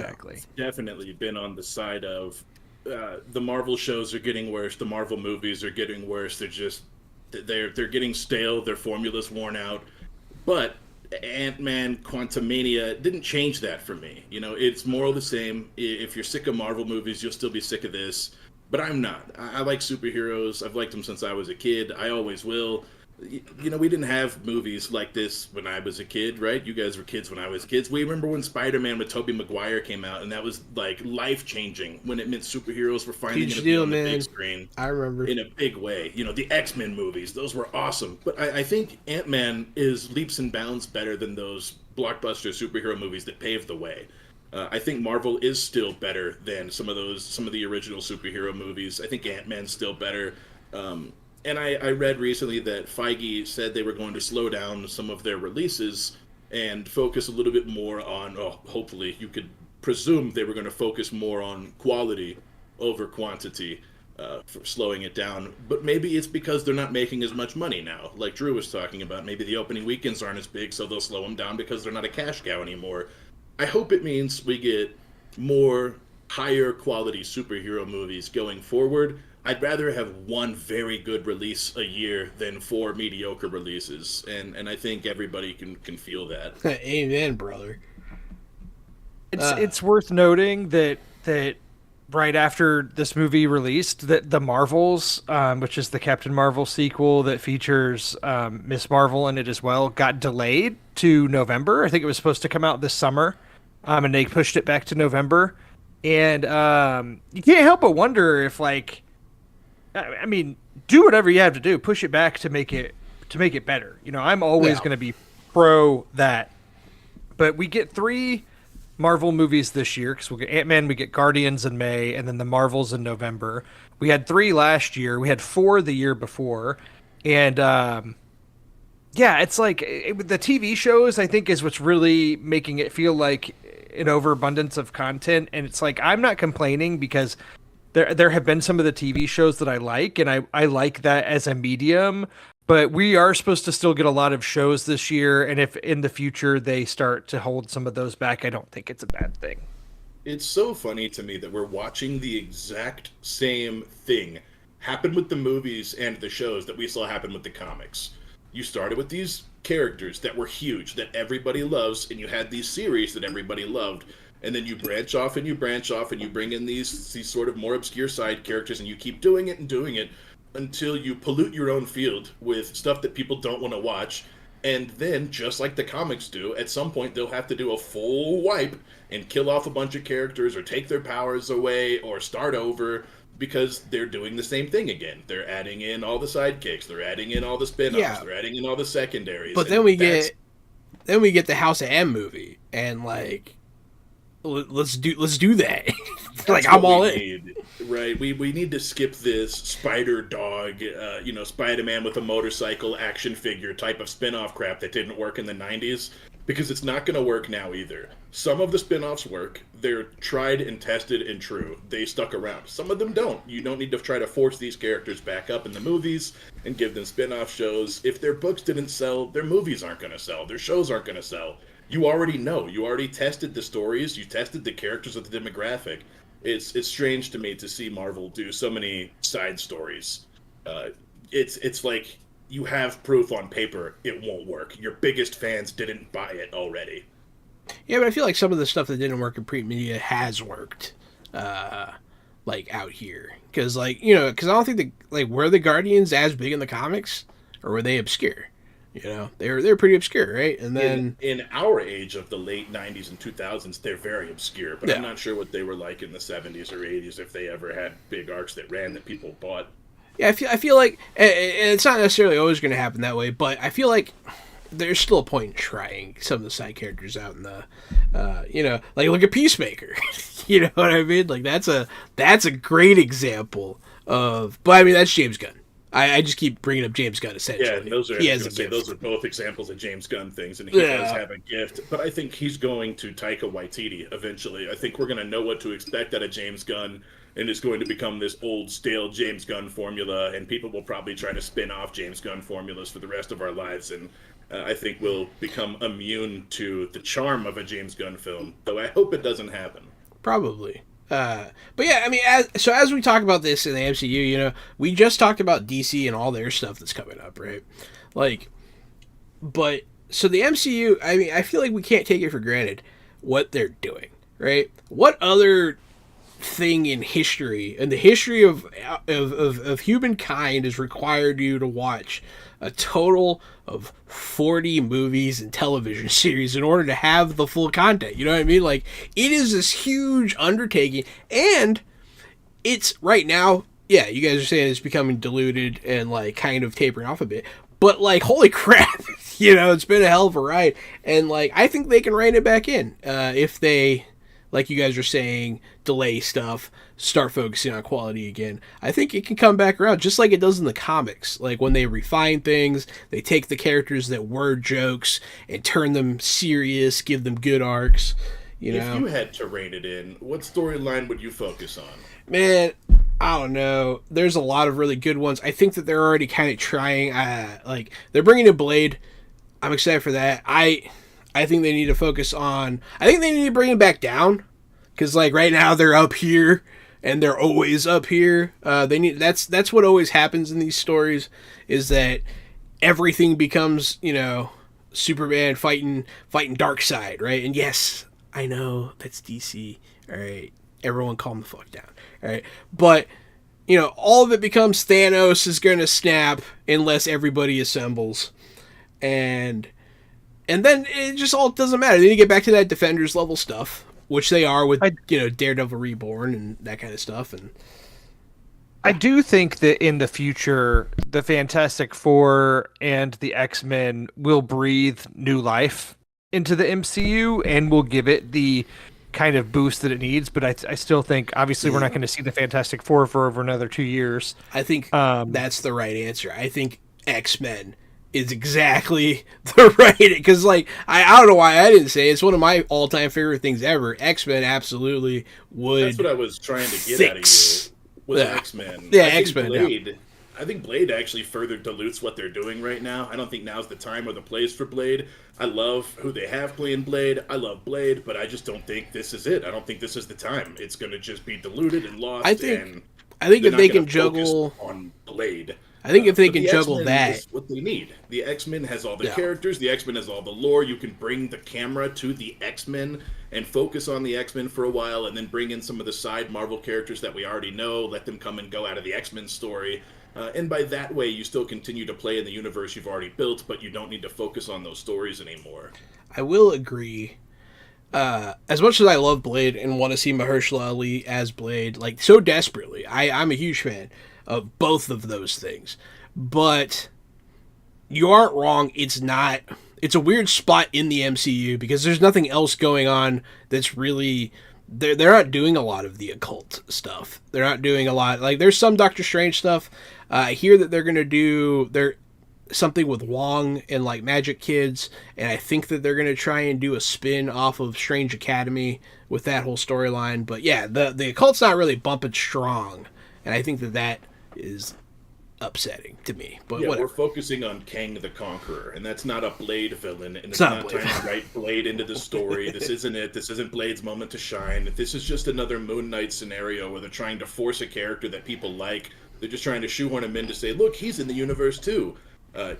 Definitely been on the side of the Marvel shows are getting worse. The Marvel movies are getting worse. They're getting stale. Their formula's worn out. But Ant-Man Quantumania didn't change that for me. You know, it's more of the same. If you're sick of Marvel movies, you'll still be sick of this. But I'm not. I like superheroes. I've liked them since I was a kid. I always will. You know, we didn't have movies like this when I was a kid, right? You guys were kids when I was kids. We remember when Spider-Man with Tobey Maguire came out, and that was like life-changing when it meant superheroes were finally going to be on the big screen. I remember. In a big way. You know, the X-Men movies, those were awesome. But I think Ant-Man is leaps and bounds better than those blockbuster superhero movies that paved the way. I think Marvel is still better than some of the original superhero movies. I think Ant-Man's still better. And I read recently that Feige said they were going to slow down some of their releases and focus a little bit more on, hopefully you could presume they were going to focus more on quality over quantity, for slowing it down. But maybe it's because they're not making as much money now, like Drew was talking about. Maybe the opening weekends aren't as big, so they'll slow them down because they're not a cash cow anymore. I hope it means we get more higher quality superhero movies going forward. I'd rather have one very good release a year than 4 mediocre releases, and I think everybody can feel that. Amen, brother. It's worth noting that right after this movie released, that the Marvels, which is the Captain Marvel sequel that features Miss Marvel in it as well, got delayed to November. I think it was supposed to come out this summer, and they pushed it back to November. And you can't help but wonder if, like, I mean, do whatever you have to do, push it back to make it better. You know, I'm always going to be pro that. But we get 3 Marvel movies this year, because we'll get Ant-Man, we get Guardians in May, and then the Marvels in November. We had 3 last year. We had 4 the year before. And, yeah, it's like the TV shows, I think, is what's really making it feel like an overabundance of content. And it's like, I'm not complaining because there have been some of the TV shows that I like, and I like that as a medium. But we are supposed to still get a lot of shows this year, and if in the future they start to hold some of those back, I don't think it's a bad thing. It's so funny to me that we're watching the exact same thing happen with the movies and the shows that we saw happen with the comics. You started with these characters that were huge, that everybody loves, and you had these series that everybody loved. And then you branch off and you branch off and you bring in these sort of more obscure side characters, and you keep doing it and doing it until you pollute your own field with stuff that people don't want to watch. And then, just like the comics do, at some point they'll have to do a full wipe and kill off a bunch of characters or take their powers away or start over because they're doing the same thing again. They're adding in all the sidekicks, they're adding in all the spin-offs, they're adding in all the secondaries. But then we get the House of M movie, and like, let's do that. Like, I'm all in. Right, we need to skip this Spider Dog, Spider-Man with a motorcycle action figure type of spin-off crap that didn't work in the 90s, because it's not going to work now either. Some of the spin-offs work. They're tried and tested and true. They stuck around. Some of them don't. You don't need to try to force these characters back up in the movies and give them spin-off shows. If their books didn't sell, their movies aren't going to sell. Their shows aren't going to sell. You already know. You already tested the stories. You tested the characters of the demographic. It's strange to me to see Marvel do so many side stories. It's like you have proof on paper it won't work. Your biggest fans didn't buy it already. Yeah, but I feel like some of the stuff that didn't work in print media has worked, like out here. Because I don't think were the Guardians as big in the comics, or were they obscure? You know, they're pretty obscure, right? And then in our age of the late 90s and 2000s, they're very obscure. But I'm not sure what they were like in the 70s or 80s, if they ever had big arcs that ran that people bought. Yeah, I feel like, and it's not necessarily always going to happen that way, but I feel like there's still a point in trying some of the side characters out in the, like look at Peacemaker. You know what I mean? Like that's a great example of, but I mean that's James Gunn. I just keep bringing up James Gunn essentially. Yeah, those are both examples of James Gunn things, and he does have a gift. But I think he's going to Taika Waititi eventually. I think we're going to know what to expect out of James Gunn, and it's going to become this old, stale James Gunn formula, and people will probably try to spin off James Gunn formulas for the rest of our lives, and I think we'll become immune to the charm of a James Gunn film, though I hope it doesn't happen. Probably. But yeah, I mean, as we talk about this in the MCU, we just talked about DC and all their stuff that's coming up, right? So the MCU, I mean, I feel like we can't take it for granted what they're doing, right? What other thing in history, in the history of humankind, has required you to watch a total of 40 movies and television series in order to have the full content? You know what I mean? Like, it is this huge undertaking, and it's right now, yeah, you guys are saying it's becoming diluted and like kind of tapering off a bit, but like, holy crap, You know, it's been a hell of a ride, and like I think they can rein it back in if they, like you guys are saying, delay stuff, start focusing on quality again. I think it can come back around just like it does in the comics. Like when they refine things, they take the characters that were jokes and turn them serious, give them good arcs. You know, If you had to rein it in, what storyline would you focus on? man, I don't know. There's a lot of really good ones. I think that they're already kind of trying. Like they're bringing in Blade. I'm excited for that. I think they need to focus on. I think they need to bring him back down, because like right now they're up here and they're always up here. They need. That's what always happens in these stories, is that everything becomes, you know, Superman fighting Darkseid, right? And yes, I know that's DC. All right, everyone calm the fuck down. All right, but you know, all of it becomes Thanos is going to snap unless everybody assembles, and then it just all doesn't matter. Then you get back to that Defenders level stuff, which they are with, you know, Daredevil Reborn and that kind of stuff. And I do think that in the future, the Fantastic Four and the X-Men will breathe new life into the MCU and will give it the kind of boost that it needs. But I still think, obviously, we're not going to see the Fantastic Four for over another 2 years. I think that's the right answer. I think X-Men is exactly the right, because like I don't know why I didn't say it. It's one of my all-time favorite things ever. X-Men absolutely would. That's what I was trying to get out of you. Was Yeah. X-Men. Yeah, I think X-Men, Blade, I think Blade actually further dilutes what they're doing right now. I don't think now's the time or the place for Blade. I love who they have playing Blade. I love Blade, but I just don't think this is it. I don't think this is the time. It's going to just be diluted and lost. I think and if they're they not can gonna juggle, focus on Blade. I think if they But can the juggle X-Men that, is what they need. The X-Men has all the Yeah. characters. The X-Men has all the lore. You can bring the camera to the X-Men and focus on the X-Men for a while, and then bring in some of the side Marvel characters that we already know. Let them come and go out of the X-Men story. And by that way, you still continue to play in the universe you've already built, but you don't need to focus on those stories anymore. I will agree. As much as I love Blade and want to see Mahershala Ali as Blade, like so desperately, I'm a huge fan of both of those things. But you aren't wrong. It's not. It's a weird spot in the MCU because there's nothing else going on that's really. They're not doing a lot of the occult stuff. They're not doing a lot. Like there's some Doctor Strange stuff. I hear that they're gonna do something with Wong and like Magic Kids, and I think that they're gonna try and do a spin off of Strange Academy with that whole storyline. But yeah, the occult's not really bumping strong, and I think that is upsetting to me. But Yeah, whatever. we're focusing on Kang the Conqueror, and that's not a Blade villain, and it's not not Blade. time to write Blade into the story. This isn't it. This isn't Blade's moment to shine. This is just another Moon Knight scenario where they're trying to force a character that people like. They're just trying to shoehorn him in to say, look, he's in the universe too.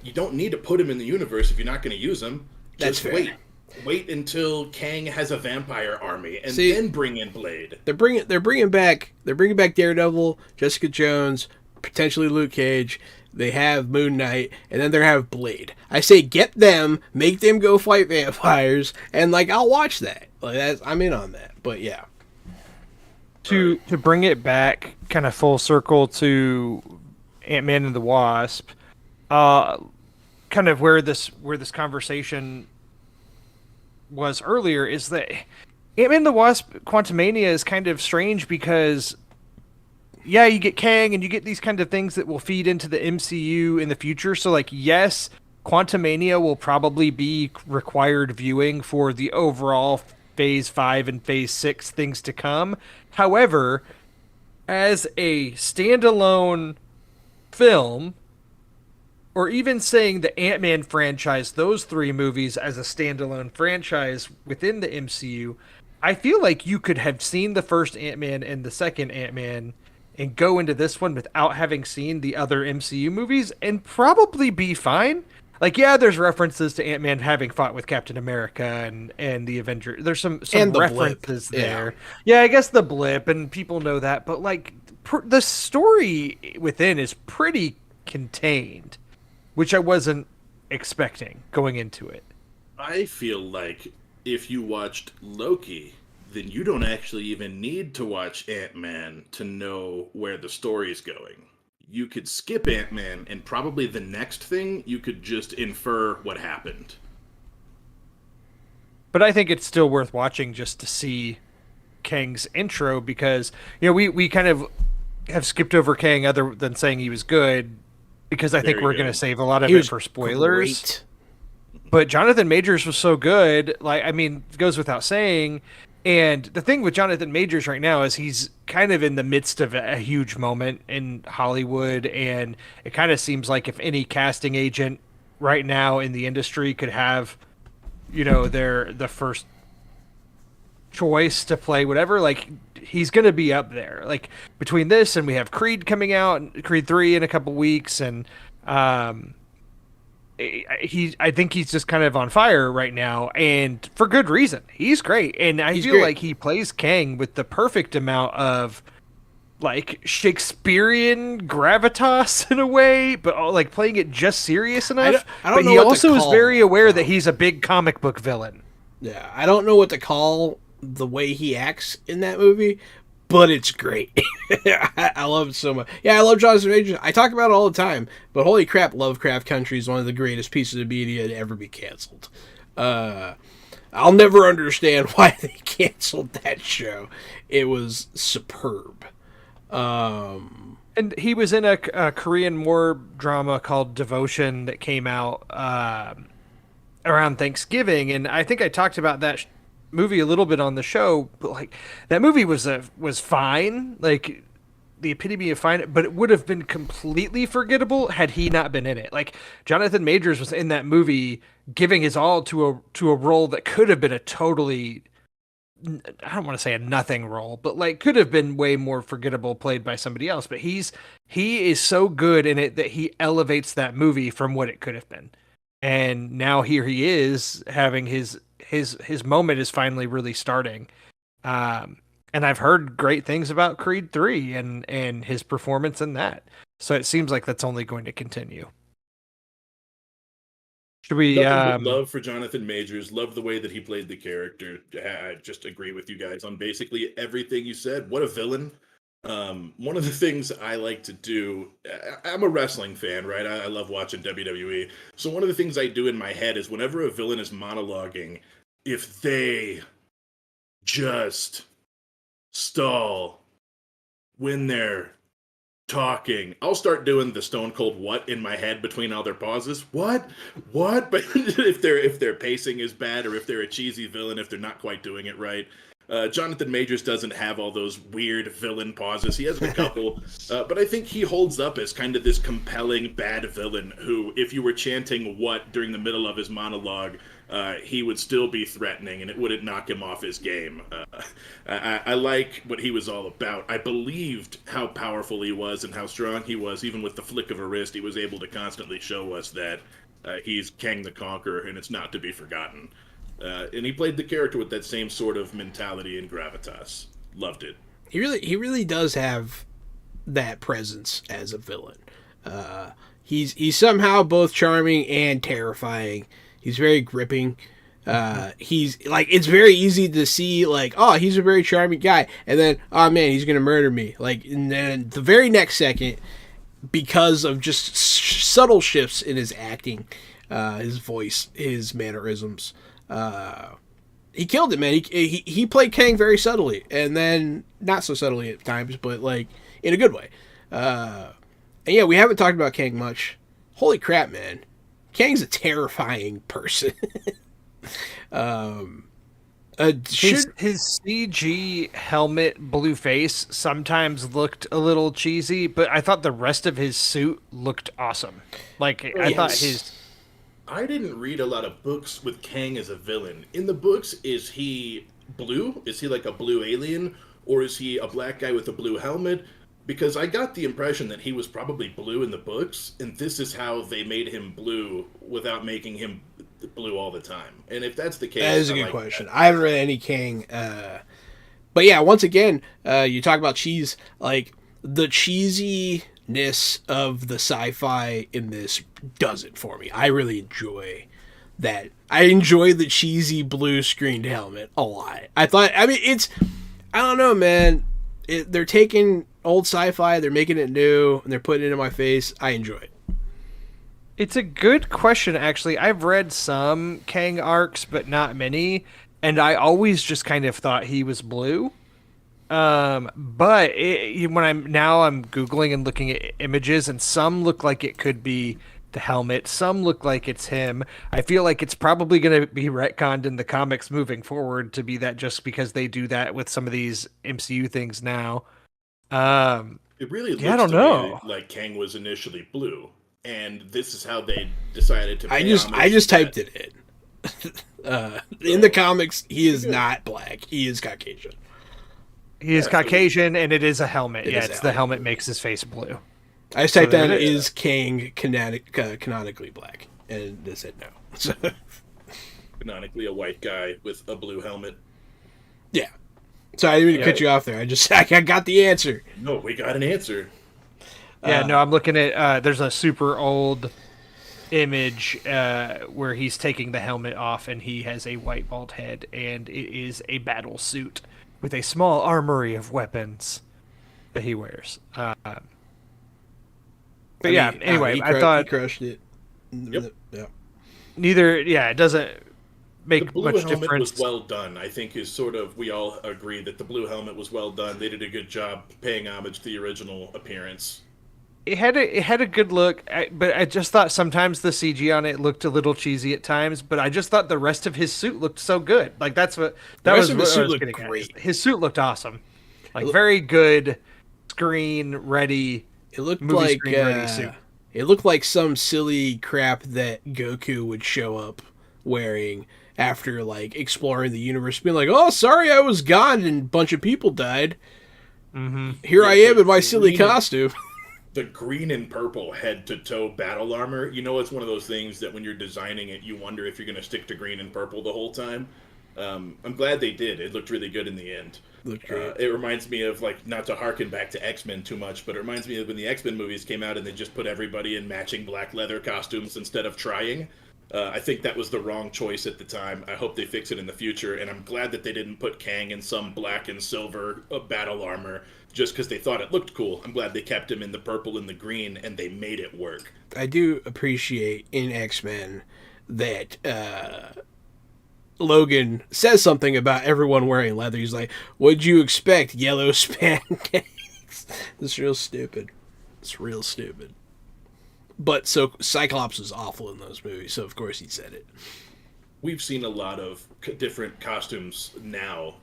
You don't need to put him in the universe if you're not going to use him. That's Just fair. wait until Kang has a vampire army, and See- then bring in Blade. They're bringing back Daredevil, Jessica Jones, potentially Luke Cage. They have Moon Knight, and then they have Blade. I say get them, make them go fight vampires, and like I'll watch that. Like I'm in on that. But yeah, To bring it back kind of full circle to Ant-Man and the Wasp, kind of where this conversation was earlier is that Ant-Man and the Wasp Quantumania is kind of strange because yeah, you get Kang and you get these kind of things that will feed into the MCU in the future. So like yes, Quantumania will probably be required viewing for the overall Phase 5 and Phase 6 things to come. However, as a standalone film, or even saying the Ant-Man franchise, those three movies as a standalone franchise within the MCU, I feel like you could have seen the first Ant-Man and the second Ant-Man and go into this one without having seen the other MCU movies and probably be fine. Like, yeah, there's references to Ant-Man having fought with Captain America and the Avengers. There's some And the references blip. there. Yeah, I guess the blip, and people know that. But, like, the story within is pretty contained, which I wasn't expecting going into it. I feel like if you watched Loki, then you don't actually even need to watch Ant-Man to know where the story's going. you could skip Ant-Man, and probably the next thing you could just infer what happened. But I think it's still worth watching just to see Kang's intro, because we kind of have skipped over Kang other than saying he was good, because I think Very we're good. going to save a lot of He it was for spoilers. great. But Jonathan Majors was so good. Like, I mean, it goes without saying. And the thing with Jonathan Majors right now is he's kind of in the midst of a huge moment in Hollywood, and it kind of seems like if any casting agent right now in the industry could have, the first choice to play whatever, like, he's going to be up there. Like, between this and we have Creed coming out, Creed 3 in a couple weeks, and I think he's just kind of on fire right now, and for good reason. He's great, and I feel great. like he plays Kang with the perfect amount of like Shakespearean gravitas in a way, but like playing it just serious enough. I don't but know he what to also is call very aware it, that he's a big comic book villain. Yeah, I don't know what to call the way he acts in that movie, but it's great. I love it so much. Yeah, I love Jonathan Majors. I talk about it all the time, but holy crap, Lovecraft Country is one of the greatest pieces of media to ever be canceled. I'll never understand why they canceled that show. It was superb. And he was in a Korean war drama called Devotion that came out around Thanksgiving, and I think I talked about that movie a little bit on the show. But like, that movie was fine, like the epitome of fine, but it would have been completely forgettable had he not been in it. Like, Jonathan Majors was in that movie, giving his all to a role that could have been a totally, I don't want to say a nothing role, but like could have been way more forgettable played by somebody else. But he is so good in it that he elevates that movie from what it could have been. And now here he is having his moment is finally really starting. And I've heard great things about Creed 3 and his performance in that. So it seems like that's only going to continue. Should we Nothing but love for Jonathan Majors. Love the way that he played the character. I just agree with you guys on basically everything you said. What a villain. One of the things I like to do, I'm a wrestling fan, right? I love watching WWE. So one of the things I do in my head is whenever a villain is monologuing, if they just stall when they're talking, I'll start doing the Stone Cold what in my head between all their pauses. What? But if their pacing is bad, or if they're a cheesy villain, if they're not quite doing it right. Jonathan Majors doesn't have all those weird villain pauses. He has a couple, but I think he holds up as kind of this compelling bad villain who, if you were chanting what during the middle of his monologue, he would still be threatening, and it wouldn't knock him off his game. I like what he was all about. I believed how powerful he was and how strong he was. Even with the flick of a wrist, he was able to constantly show us that he's Kang the Conqueror, and it's not to be forgotten. And he played the character with that same sort of mentality and gravitas. Loved it. He really does have that presence as a villain. He's somehow both charming and terrifying. He's very gripping. He's like, it's very easy to see like, oh, he's a very charming guy, and then, oh man, he's gonna murder me. Like, and then the very next second, because of just subtle shifts in his acting, his voice, his mannerisms, he killed it, man. He played Kang very subtly, and then not so subtly at times, but like in a good way. And yeah, we haven't talked about Kang much. Holy crap, man! Kang's a terrifying person. His CG helmet blue face sometimes looked a little cheesy, but I thought the rest of his suit looked awesome. Like, I thought his... I didn't read a lot of books with Kang as a villain. In the books, is he blue? Is he like a blue alien? Or is he a black guy with a blue helmet? Because I got the impression that he was probably blue in the books, and this is how they made him blue without making him blue all the time. And if that's the case, that is a good question. I haven't read any Kang, but yeah, once again, you talk about cheese, like the cheesiness of the sci-fi in this does it for me. I really enjoy that. I enjoy the cheesy blue screened helmet a lot. I don't know, man. They're taking old sci-fi. They're making it new, and they're putting it in my face. I enjoy it. It's a good question, actually. I've read some Kang arcs, but not many, and I always just kind of thought he was blue. But when I'm Googling and looking at images, and some look like it could be the helmet, some look like it's him. I feel like it's probably going to be retconned in the comics moving forward to be that, just because they do that with some of these MCU things now. It really looks I don't to know. me like Kang was initially blue, and this is how they decided to. I just typed it in. In the comics, he is not black. He is Caucasian. He is Caucasian, and it is a helmet. It Yeah, is it's a the helmet. helmet makes his face blue. I just typed there down, it is. is Kang canonically black? And they said no. So, Canonically, a white guy with a blue helmet. yeah. So I didn't mean to cut you off there. I got the answer. No, we got an answer. Yeah, no, I'm looking at. There's a super old image where he's taking the helmet off, and he has a white bald head, and it is a battle suit with a small armory of weapons that he wears. But yeah, anyway, I thought he crushed it. Yep. Yeah. neither. Yeah, it doesn't The make blue much helmet difference. was well done. I think is sort of we all agree that the blue helmet was well done. They did a good job paying homage to the original appearance. It had a good look, but I just thought sometimes the CG on it looked a little cheesy at times. But I just thought the rest of his suit looked so good. Like that rest was of what his I suit was looked getting at. great. His suit looked awesome, like very good screen ready. It looked Movie like screen ready suit. it looked like some silly crap that Goku would show up wearing after like exploring the universe, being like, "Oh, sorry, I was gone and a bunch of people died. Here I am in my silly green- costume." The green and purple head-to-toe battle armor, you know, it's one of those things that when you're designing it, you wonder if you're going to stick to green and purple the whole time. I'm glad they did. It looked really good in the end. Looked great. It reminds me of, like, not to harken back to X-Men too much, but it reminds me of when the X-Men movies came out and they just put everybody in matching black leather costumes instead of trying. I think that was the wrong choice at the time. I hope they fix it in the future, and I'm glad that they didn't put Kang in some black and silver battle armor just because they thought it looked cool. I'm glad they kept him in the purple and the green, and they made it work. I do appreciate in X-Men that Logan says something about everyone wearing leather. He's like, "What'd you expect? Yellow pancakes?" It's real stupid. It's real stupid. But so Cyclops is awful in those movies, so of course he said it. We've seen a lot of different costumes now,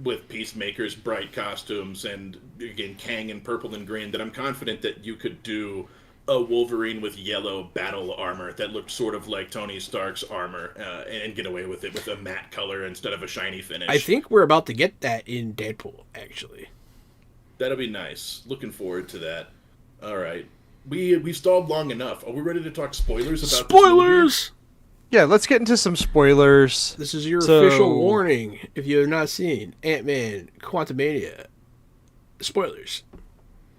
with Peacemaker's bright costumes, and again Kang in purple and green. That I'm confident that you could do a Wolverine with yellow battle armor that looked sort of like Tony Stark's armor, and get away with it with a matte color instead of a shiny finish. I think we're about to get that in Deadpool, actually. That'll be nice. Looking forward to that. All right, we stalled long enough. Are we ready to talk spoilers about this movie? Spoilers! Yeah, let's get into some spoilers. This is your So- official warning if you have not seen Ant-Man Quantumania. Spoilers.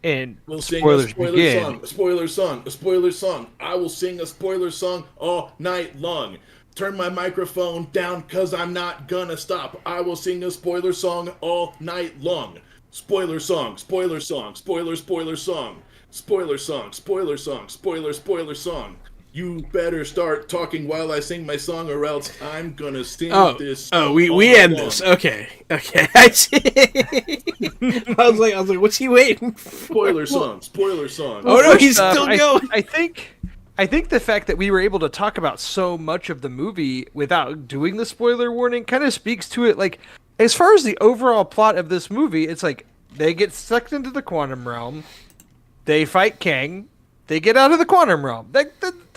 And We'll sing spoilers a spoiler begin. song, a spoiler song, a spoiler song. I will sing a spoiler song all night long. Turn my microphone down cause I'm not gonna stop. I will sing a spoiler song all night long. Spoiler song, spoiler song, spoiler song. Spoiler song, spoiler song, spoiler song. You better start talking while I sing my song or else I'm gonna sing this song we all end night this. long. Okay. I see. I was like, what's he waiting for? Spoiler song, spoiler song. Oh no, he's still I going. I think the fact that we were able to talk about so much of the movie without doing the spoiler warning kind of speaks to it. Like, as far as the overall plot of this movie, it's like they get sucked into the quantum realm, they fight Kang, they get out of the quantum realm.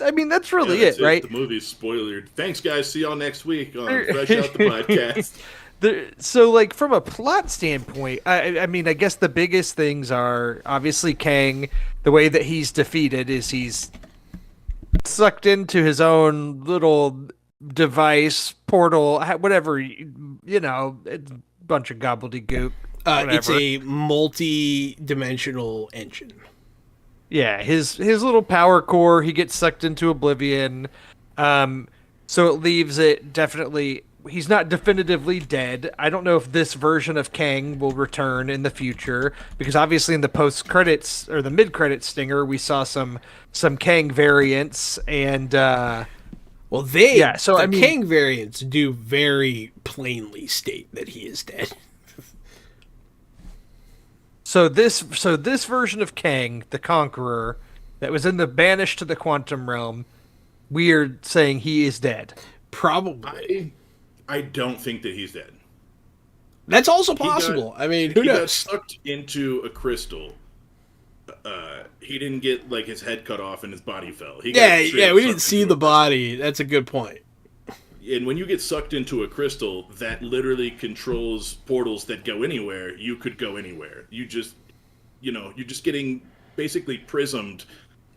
I mean, that's really That's it, right? The movie's spoilered. Thanks, guys. See y'all next week on Fresh Out the Podcast. So, like, from a plot standpoint, I mean, I guess the biggest things are obviously Kang. The way that he's defeated is he's sucked into his own little device, portal, whatever, you know, it's a bunch of gobbledygook. It's whatever. a multi-dimensional engine. Yeah, his little power core, he gets sucked into oblivion. So it leaves it definitely he's not definitively dead. I don't know if this version of Kang will return in the future, because obviously in the post credits or the mid credits stinger we saw some Kang variants and Well, the mean, Kang variants do very plainly state that he is dead. so this version of Kang, the Conqueror, that was in the Banished to the Quantum Realm, we're saying he is dead. Probably. I don't think that he's dead. That's also possible. I mean, who He got knows? sucked into a crystal. He didn't get like his head cut off and his body fell. He got straight Yeah, up we didn't sucked see into the a body. That's a good point. And when you get sucked into a crystal that literally controls portals that go anywhere, you could go anywhere. You're just getting basically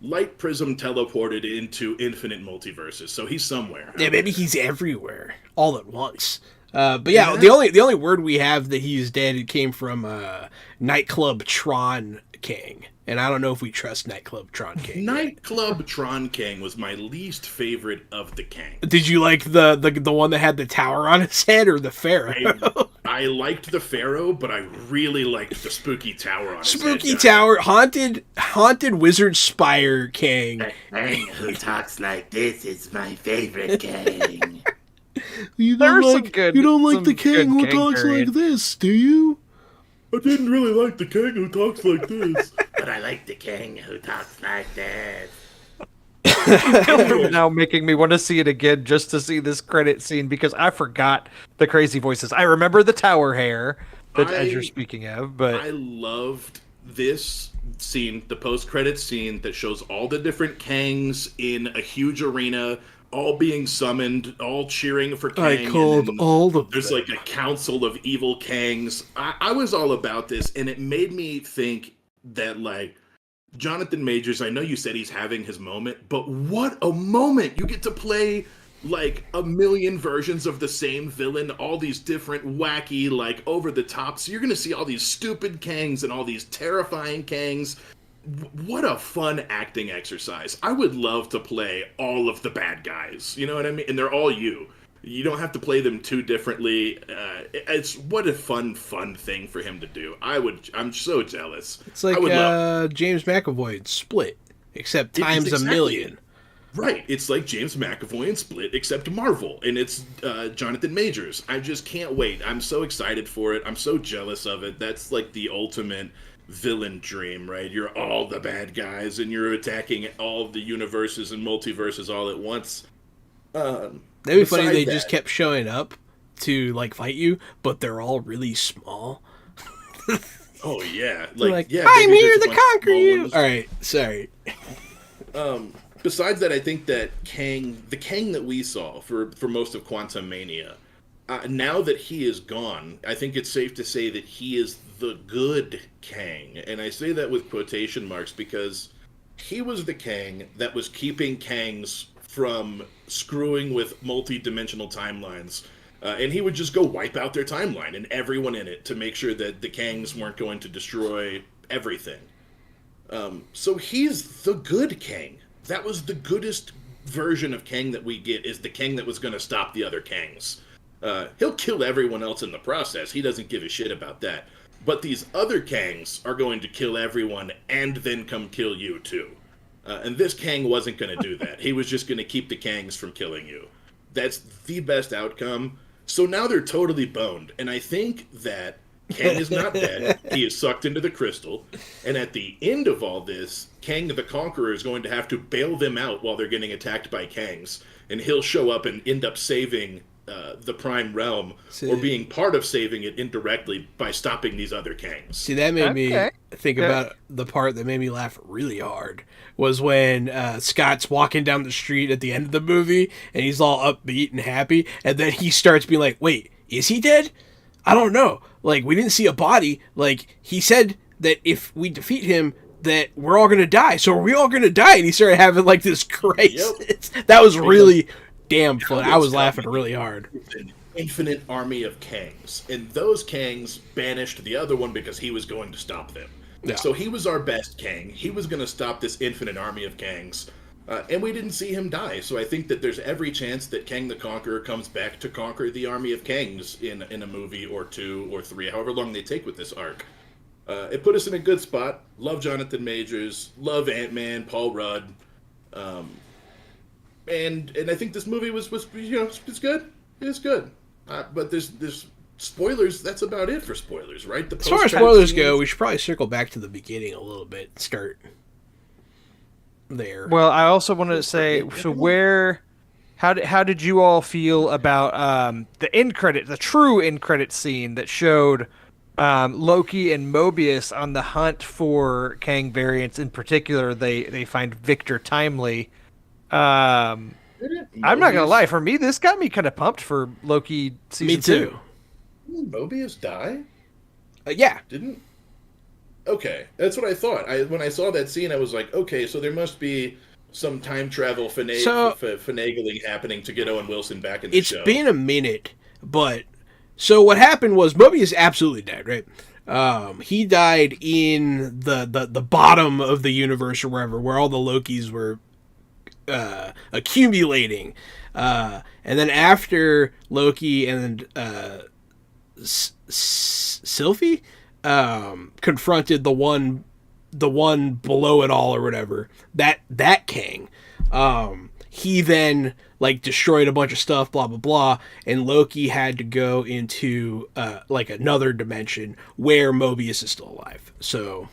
light prism teleported into infinite multiverses. So he's somewhere. Yeah, maybe he's everywhere all at once. But yeah, the only word we have that he's dead it came from Nightclub Tron King, and I don't know if we trust Nightclub Tron King. Nightclub Tron Kang was my least favorite of the Kang. Did you like the one that had the tower on his head or the pharaoh? I liked the Pharaoh, but I really liked the spooky tower on his Spooky head. tower, haunted wizard spire King. The Kang who talks like this is my favorite Kang. You There's some good- some good Kang variants. this, do you? I didn't really like the Kang who talks like this. But I like the Kang who talks like this. Now making me want to see it again just to see this credit scene because I forgot the crazy voices. I remember the tower hair that as you're speaking of, but I loved this scene, the post-credits scene that shows all the different Kangs in a huge arena, all being summoned, all cheering for Kang. I called and then all of There's them. like a council of evil Kangs. I was all about this, and it made me think that like Jonathan Majors, I know you said he's having his moment, but what a moment! You get to play like a million versions of the same villain, all these different wacky, like over the top. So you're gonna see all these stupid Kangs and all these terrifying Kangs. What a fun acting exercise. I would love to play all of the bad guys. You know what I mean? And they're all you. You don't have to play them too differently. It's what a fun thing for him to do. I'm so jealous. It's like I would love, James McAvoy in Split, except It is times exactly- a million. right. It's like James McAvoy and Split, except Marvel, and it's Jonathan Majors. I just can't wait. I'm so excited for it. I'm so jealous of it. That's like the ultimate villain dream, right? You're all the bad guys, and you're attacking all of the universes and multiverses all at once. That'd be funny if Beside they that- just kept showing up to like fight you, but they're all really small. Oh yeah, Like, yeah. I'm maybe here there's a to bunch of conquer small you. ones. All right, sorry. Besides that, I think that the Kang that we saw for most of Quantum Mania, now that he is gone, I think it's safe to say that he is the good Kang. And I say that with quotation marks because he was the Kang that was keeping Kangs from screwing with multi-dimensional timelines. And he would just go wipe out their timeline and everyone in it to make sure that the Kangs weren't going to destroy everything. So he's the good Kang. That was the goodest version of Kang that we get, is the Kang that was going to stop the other Kangs. He'll kill everyone else in the process. He doesn't give a shit about that. But these other Kangs are going to kill everyone and then come kill you too. And this Kang wasn't going to do that. He was just going to keep the Kangs from killing you. That's the best outcome. So now they're totally boned. And I think that Kang is not dead. He is sucked into the crystal. And at the end of all this, Kang the Conqueror is going to have to bail them out while they're getting attacked by Kangs. And he'll show up and end up saving the Prime Realm, or being part of saving it indirectly by stopping these other Kangs. See, that made me Okay. think Yeah. about the part that made me laugh really hard was when Scott's walking down the street at the end of the movie and he's all upbeat and happy, and then he starts being like, wait, is he dead? I don't know. Like, we didn't see a body. Like, he said that if we defeat him, that we're all going to die. So are we all going to die? And he started having, like, this crisis. That was really damn fun. I was laughing really hard. An infinite army of Kangs. And those Kangs banished the other one because he was going to stop them. Yeah. So he was our best Kang. He was going to stop this infinite army of Kangs. And we didn't see him die, so I think that there's every chance that Kang the Conqueror comes back to conquer the army of Kangs in a movie or 2 or 3, however long they take with this arc. It put us in a good spot. Love Jonathan Majors, love Ant-Man, Paul Rudd, and I think this movie was it's good. It's good. But there's spoilers. That's about it for spoilers, right? As far as spoilers go, we should probably circle back to the beginning a little bit. Start there. Well, I also wanted to say, so how did you all feel about the true end credit scene that showed Loki and Mobius on the hunt for Kang variants? In particular, they find Victor Timely. I'm not gonna lie, for me, this got me kind of pumped for Loki season 2. Didn't Mobius die? Yeah. Didn't? Okay, that's what I thought. When I saw that scene, I was like, okay, so there must be some time travel finagling happening to get Owen Wilson back in the show. It's been a minute, but so what happened was Mobius absolutely died, right? He died in the bottom of the universe or wherever, where all the Lokis were accumulating, and then after Loki and Sylvie confronted the one below it all or whatever, that Kang, he then like destroyed a bunch of stuff, blah blah blah, and Loki had to go into like another dimension where Mobius is still alive. So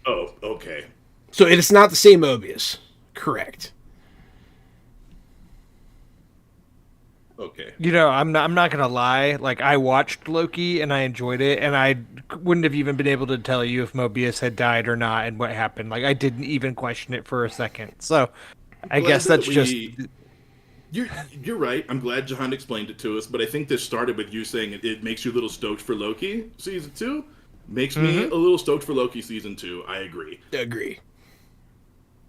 okay, so it's not the same Mobius, correct? Okay. I'm not gonna lie. Like, I watched Loki and I enjoyed it, and I wouldn't have even been able to tell you if Mobius had died or not and what happened. Like, I didn't even question it for a second. So, I guess that's just. You're right. I'm glad Jahan explained it to us, but I think this started with you saying it makes you a little stoked for Loki season 2. Makes me a little stoked for Loki season 2. I agree.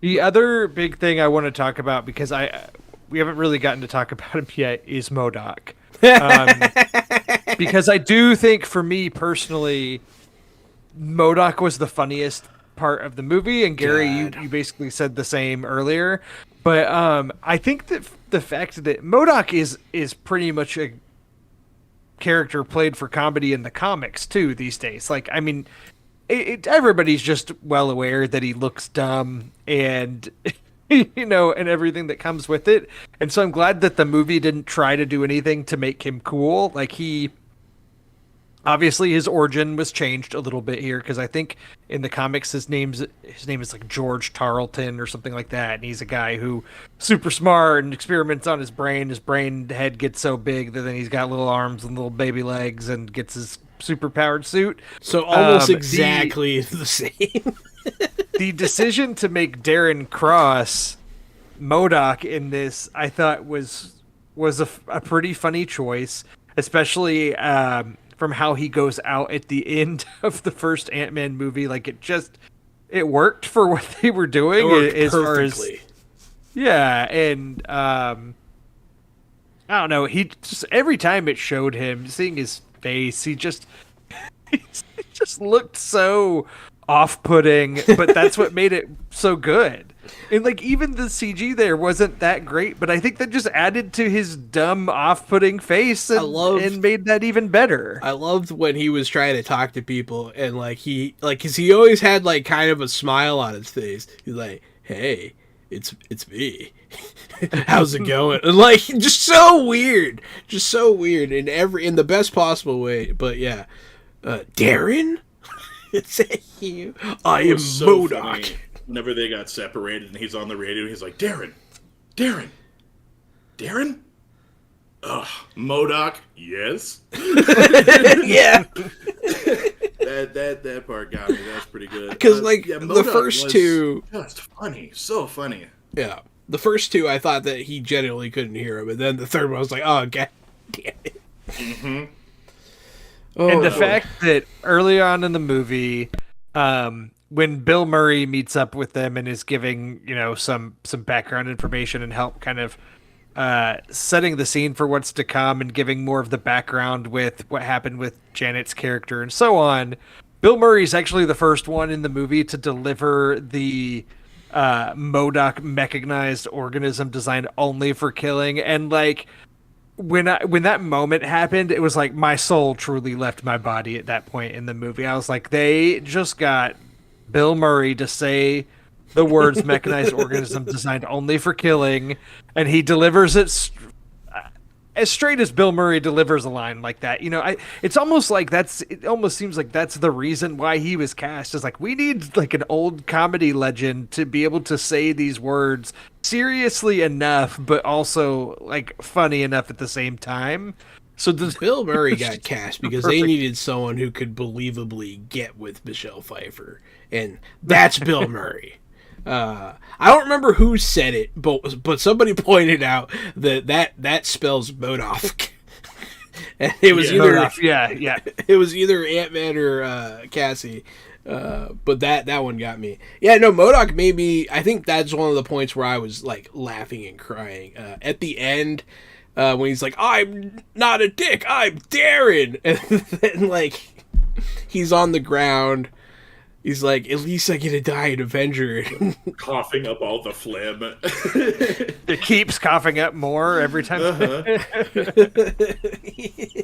The other big thing I want to talk about, because we haven't really gotten to talk about him yet, is MODOK. Because I do think, for me personally, MODOK was the funniest part of the movie, and Gary, you basically said the same earlier. But I think that the fact that MODOK is pretty much a character played for comedy in the comics too these days. Like, I mean, everybody's just well aware that he looks dumb and and everything that comes with it. And so I'm glad that the movie didn't try to do anything to make him cool. Like, obviously his origin was changed a little bit here, because I think in the comics his name is like George Tarleton or something like that, and he's a guy who super smart and experiments on his brain. His brain head gets so big that then he's got little arms and little baby legs and gets his super powered suit. So almost exactly the same. The decision to make Darren Cross MODOK in this, I thought was a pretty funny choice, especially from how he goes out at the end of the first Ant-Man movie. Like, it worked for what they were doing. It worked perfectly. And I don't know. He just, every time it showed him, seeing his face, he just looked so off-putting, but that's what made it so good. And like, even the CG there wasn't that great, but I think that just added to his dumb, off-putting face and made that even better. I loved when he was trying to talk to people, and cause he always had like kind of a smile on his face. He's like, "Hey, it's me. How's it going?" And like, just so weird, in the best possible way. But yeah, Darren. It's you. I am so MODOK. Whenever they got separated and he's on the radio, he's like, Darren. Ugh, MODOK, yes. Yeah. that part got me. That's pretty good. Because the first two, just funny, so funny. Yeah, the first two, I thought that he genuinely couldn't hear him, and then the third one, I was like, oh god damn it. Mm-hmm. And the fact that early on in the movie, when Bill Murray meets up with them and is giving, some background information and help kind of setting the scene for what's to come and giving more of the background with what happened with Janet's character and so on, Bill Murray's actually the first one in the movie to deliver the MODOK mechanized organism designed only for killing. And like when that moment happened, it was like my soul truly left my body at that point in the movie. I was like, they just got Bill Murray to say the words mechanized organism designed only for killing, and he delivers it as straight as Bill Murray delivers a line like that. You know, it's almost like it almost seems like that's the reason why he was cast. Is like, we need like an old comedy legend to be able to say these words seriously enough, but also like funny enough at the same time. So Bill Murray got cast because they needed someone who could believably get with Michelle Pfeiffer, and that's Bill Murray. I don't remember who said it, but somebody pointed out that spells MODOK. And it was it was either Ant-Man or Cassie. But that one got me. Yeah, no, MODOK made me. I think that's one of the points where I was like laughing and crying at the end when he's like, "I'm not a dick, I'm Darren," and then like he's on the ground. He's like, at least I get to die an Avenger. Coughing up all the phlegm. It keeps coughing up more every time.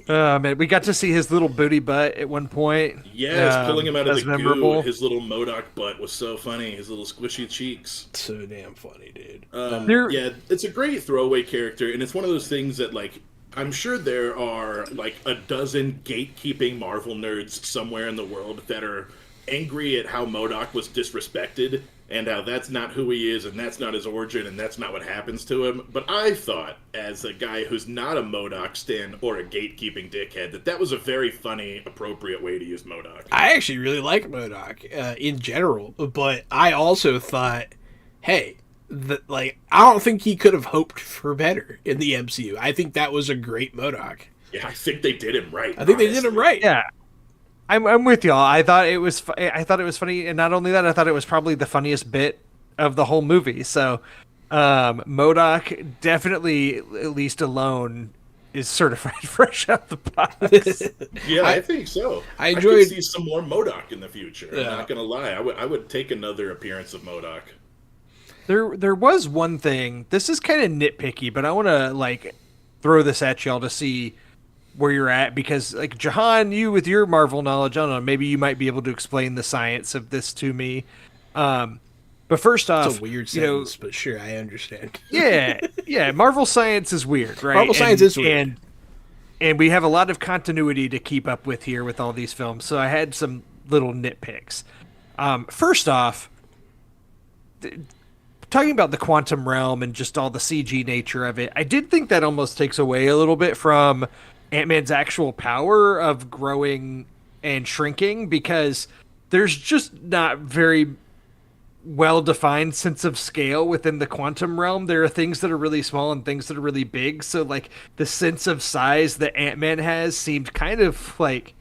Man, we got to see his little booty butt at one point. Yes, pulling him out of the memorable. goo. His little MODOK butt was so funny. His little squishy cheeks. So damn funny, dude. Yeah, it's a great throwaway character, and it's one of those things that, like, I'm sure there are, like, a dozen gatekeeping Marvel nerds somewhere in the world that are angry at how MODOK was disrespected and how that's not who he is and that's not his origin and that's not what happens to him. But I thought, as a guy who's not a MODOK stan or a gatekeeping dickhead, that was a very funny, appropriate way to use MODOK. I actually really like MODOK in general, but I also thought, hey, I don't think he could have hoped for better in the MCU. I think that was a great MODOK. Yeah, I think they did him right. I think they did him right. Yeah. I'm with y'all. I thought it was funny, and not only that, I thought it was probably the funniest bit of the whole movie. So, MODOK definitely, at least alone, is certified fresh out the box. Yeah, I think so. I could see some more MODOK in the future. Yeah. I'm not gonna lie. I would take another appearance of MODOK. There was one thing. This is kind of nitpicky, but I want to like throw this at y'all to see where you're at, because like Jahan, you with your Marvel knowledge, I don't know, maybe you might be able to explain the science of this to me. But first off, it's a weird sentence, but sure, I understand. yeah, Marvel science is weird, right? Marvel science is weird. And we have a lot of continuity to keep up with here with all these films, so I had some little nitpicks. First off, talking about the quantum realm and just all the CG nature of it, I did think that almost takes away a little bit from Ant-Man's actual power of growing and shrinking, because there's just not very well-defined sense of scale within the quantum realm. There are things that are really small and things that are really big. So like the sense of size that Ant-Man has seemed kind of like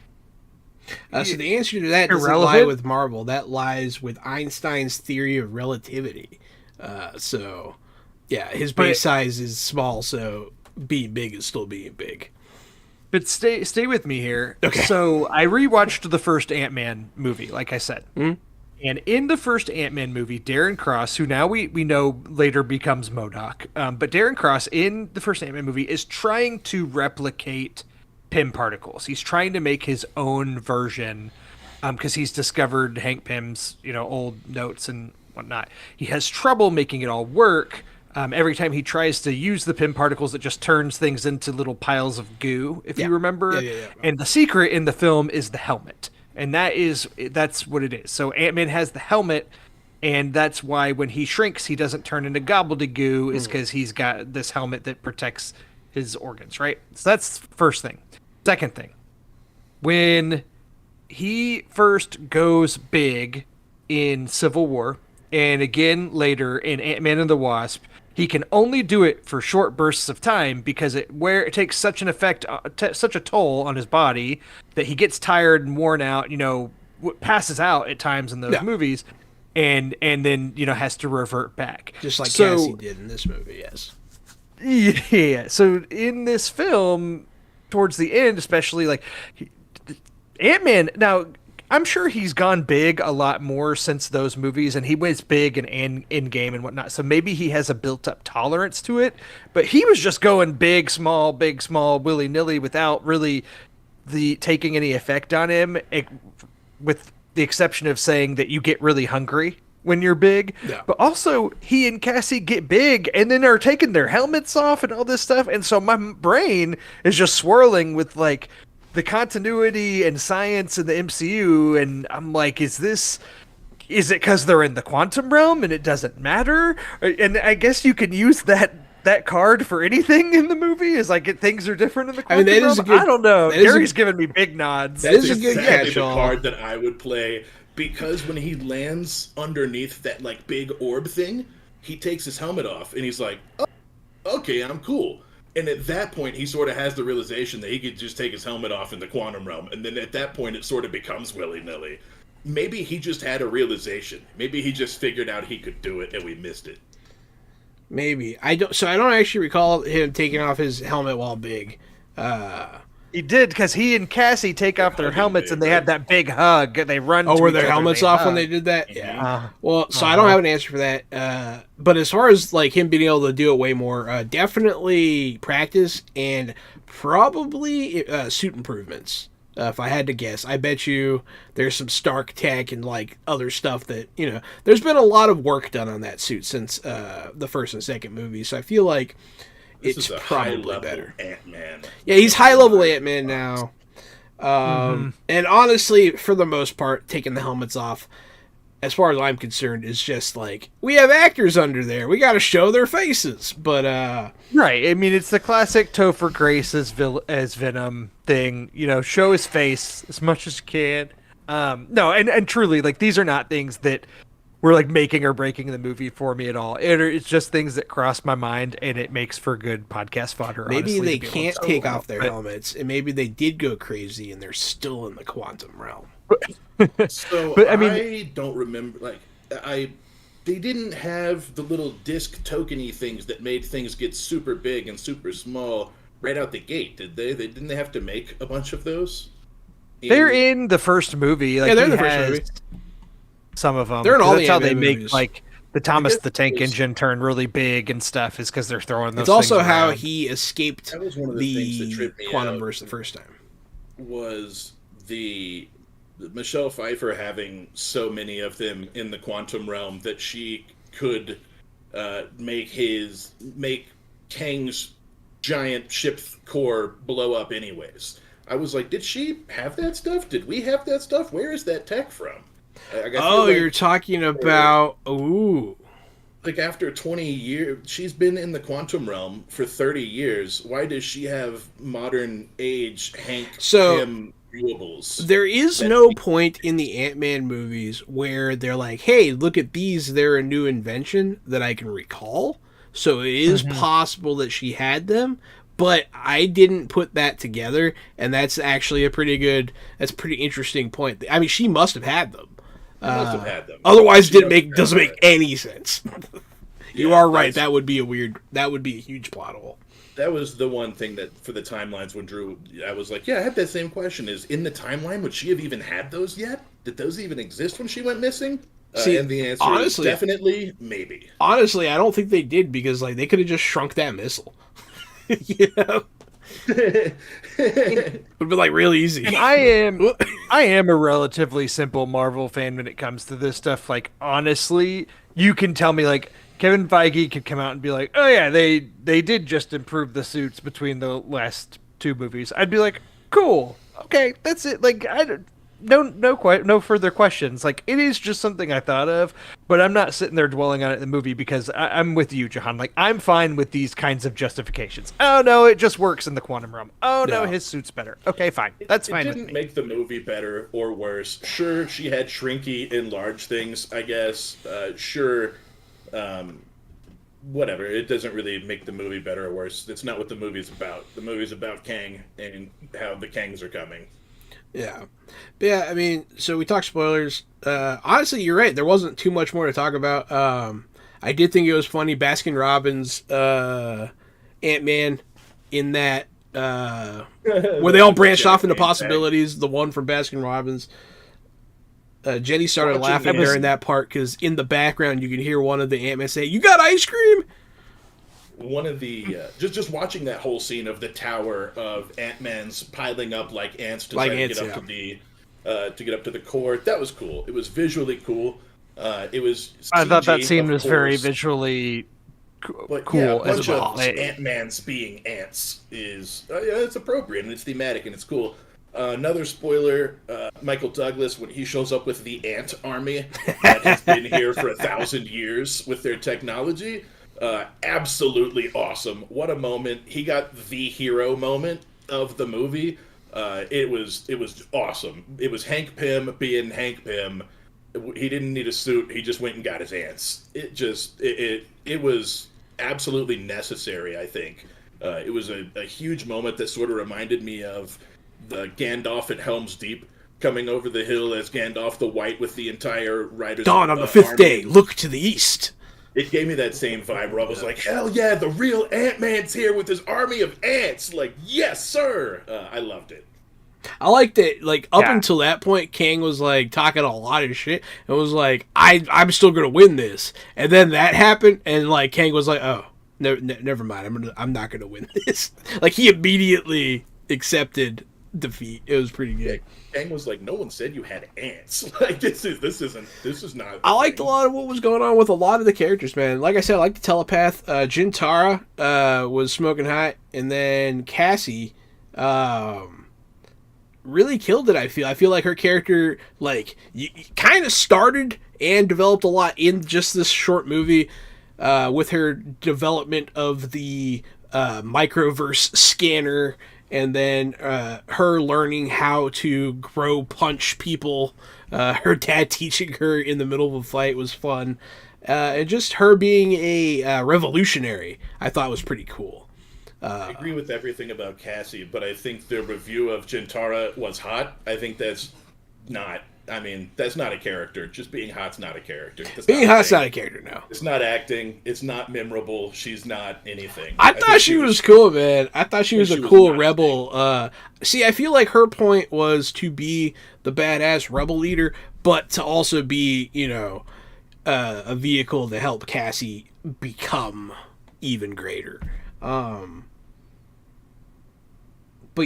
so the answer to that doesn't lie with Marvel. That lies with Einstein's theory of relativity. So yeah, his base size is small, so being big is still being big. But stay with me here. Okay. So I rewatched the first Ant-Man movie, like I said. Mm-hmm. And in the first Ant-Man movie, Darren Cross, who now we know later becomes MODOK, but Darren Cross in the first Ant-Man movie is trying to replicate Pym particles. He's trying to make his own version because he's discovered Hank Pym's old notes and whatnot. He has trouble making it all work. Every time he tries to use the Pym particles, it just turns things into little piles of goo, if you remember. Yeah. And the secret in the film is the helmet. And that's what it is. So Ant-Man has the helmet, and that's why when he shrinks, he doesn't turn into gobbledygoo, is because he's got this helmet that protects his organs, right? So that's the first thing. Second thing, when he first goes big in Civil War, and again later in Ant-Man and the Wasp, he can only do it for short bursts of time because it takes such an effect, such a toll on his body that he gets tired and worn out, passes out at times in those movies, and then has to revert back. Just like Cassie did in this movie, yes. Yeah. So in this film, towards the end, especially like Ant-Man, now I'm sure he's gone big a lot more since those movies, and he was big in game and whatnot. So maybe he has a built up tolerance to it. But he was just going big, small, willy nilly without really the taking any effect on him, with the exception of saying that you get really hungry when you're big. Yeah. But also, he and Cassie get big and then are taking their helmets off and all this stuff. And so my brain is just swirling with like the continuity and science in the MCU. And I'm like, is it because they're in the quantum realm and it doesn't matter? And I guess you can use that card for anything in the movie. Is like things are different in the quantum realm. I don't know. Gary's giving me big nods. That is a good exactly catch-all. the card that I would play, because when he lands underneath that like big orb thing, he takes his helmet off and he's like, oh, okay, I'm cool. And at that point, he sort of has the realization that he could just take his helmet off in the quantum realm. And then at that point, it sort of becomes willy-nilly. Maybe he just had a realization. Maybe he just figured out he could do it and we missed it. Maybe. I don't actually recall him taking off his helmet while big. He did, because he and Cassie take off their helmets and they have that big hug. They run. Oh, to were each their other, helmets they off hug. when they did that? Yeah. Well, so I don't have an answer for that. But as far as like him being able to do it way more, definitely practice and probably suit improvements. If I had to guess, I bet you there's some Stark tech and like other stuff that, there's been a lot of work done on that suit since the first and second movie. So I feel like it's probably better. Ant-Man. Yeah, he's high level Ant-Man now. And honestly, for the most part, taking the helmets off, as far as I'm concerned, is just like, we have actors under there. We got to show their faces. But, right. I mean, it's the classic Topher Grace as Venom thing. Show his face as much as you can. No, and truly, like, these are not things that were, like, making or breaking the movie for me at all. It's just things that cross my mind, and it makes for good podcast fodder, maybe honestly, they can't take off their helmets, and maybe they did go crazy, and they're still in the quantum realm. So But, I don't remember, like, they didn't have the little disc tokeny things that made things get super big and super small right out the gate, did they? Didn't they have to make a bunch of those? They're in the first movie. Like, they're in the first movie. Some of them. They're in all that's the how they Ant-Man make movies. like the Thomas the Tank Engine turn really big and stuff. Is because they're throwing those. It's also things how around. he escaped That was one of the things that the tripped me quantum out. burst the first time. Was the Michelle Pfeiffer having so many of them in the quantum realm that she could make Kang's giant ship core blow up anyways. I was like, did she have that stuff? Did we have that stuff? Where is that tech from? You're talking about... Ooh. Like, after 20 years, she's been in the quantum realm for 30 years. Why does she have modern age Hank Pym renewables? There is no point in the Ant-Man movies where they're like, hey, look at these, they're a new invention that I can recall. So it is possible that she had them, but I didn't put that together, and that's actually pretty interesting point. I mean, she must have had them. Must have had them. Otherwise, doesn't make any sense. You are right. That would be a huge plot hole. That was the one thing that, for the timelines, when Drew, I was like, yeah, I had that same question. Is in the timeline, would she have even had those yet? Did those even exist when she went missing? And the answer is definitely, maybe. Honestly, I don't think they did, because like they could have just shrunk that missile. Yeah. It would be like really easy. I am a relatively simple Marvel fan when it comes to this stuff. Like, honestly, you can tell me, like, Kevin Feige could come out and be like, oh yeah, they did just improve the suits between the last two movies. I'd be like, cool, okay, that's it. Like, no further questions. Like, it is just something I thought of, but I'm not sitting there dwelling on it in the movie, because I'm with you, Jahan. Like, I'm fine with these kinds of justifications. Oh no, it just works in the quantum realm. Oh no, his suit's better. Okay, fine. That's fine with me. It didn't make the movie better or worse. Sure, she had Shrinky enlarge things, I guess. Sure, whatever. It doesn't really make the movie better or worse. That's not what the movie's about. The movie's about Kang and how the Kangs are coming. Yeah. But yeah, I mean, so we talked spoilers. Honestly, you're right. There wasn't too much more to talk about. I did think it was funny, Baskin Robbins, Ant-Man, in that, where they all branched off into possibilities. The one from Baskin Robbins. Jenny started Watching laughing this- during that part because in the background you could hear one of the Ant-Man say, "You got ice cream?" One of the just watching that whole scene of the tower of Ant-Man's piling up like ants to Like try to ants, get up to get up to the core. That was cool. It was visually cool. It was. I thought that CG, scene of was very course, visually but cool yeah, a as bunch well. of Ant-Man's being ants is yeah, it's appropriate and it's thematic and it's cool. Another spoiler: Michael Douglas, when he shows up with the ant army that has been here for 1,000 years with their technology. Absolutely awesome. What a moment. He got the hero moment of the movie. It was awesome. It was Hank Pym being Hank Pym. He didn't need a suit. He just went and got his ants. It was absolutely necessary, I think. It was a huge moment that sort of reminded me of the Gandalf at Helm's Deep coming over the hill as Gandalf the White with the entire Riders. Dawn on the fifth army. day. Look to the east. It gave me that same vibe where I was like, hell yeah, the real Ant-Man's here with his army of ants. Like, yes, sir. I loved it. I liked it. Like up Yeah. until that point, Kang was like talking a lot of shit and was like, "I'm still gonna win this." And then that happened, and like Kang was like, "Oh, never mind. I'm not gonna win this." Like he immediately accepted defeat. It was pretty good. Kang was like, no one said you had ants. Like this is not. I liked a lot of what was going on with a lot of the characters, man. Like I said, I liked the telepath. Jintara was smoking hot, and then Cassie really killed it. I feel like her character like kind of started and developed a lot in just this short movie with her development of the microverse scanner. And then her learning how to punch people. Her dad teaching her in the middle of a fight was fun. And just her being a revolutionary, I thought was pretty cool. I agree with everything about Cassie, but I think the review of Jintara was hot. I think that's not. I mean, that's not a character. Just being hot's not a character. Being hot's not a character, no. It's not acting. It's not memorable. She's not anything. I thought she was cool, man. I thought she was a she was cool nice. rebel. See, I feel like her point was to be the badass rebel leader, but to also be, a vehicle to help Cassie become even greater. But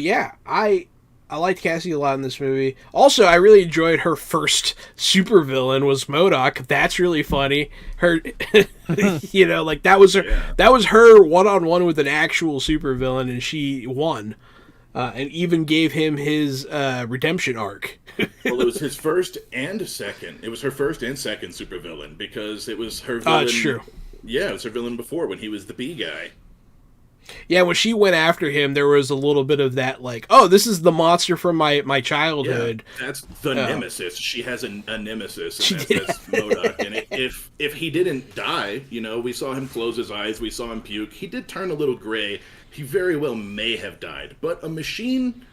yeah, I liked Cassie a lot in this movie. Also, I really enjoyed her first supervillain was MODOK. That's really funny. Her, like that was her one-on-one with an actual supervillain, and she won, and even gave him his redemption arc. Well, it was his first and second. It was her first and second supervillain because it was her villain. It's true. Yeah, it was her villain before when he was the B guy. Yeah, when she went after him, there was a little bit of that, like, oh, this is the monster from my childhood. Yeah, that's the nemesis. She has a nemesis, She and that's, did. that's MODOK. And if he didn't die, we saw him close his eyes, we saw him puke. He did turn a little gray. He very well may have died. But a machine,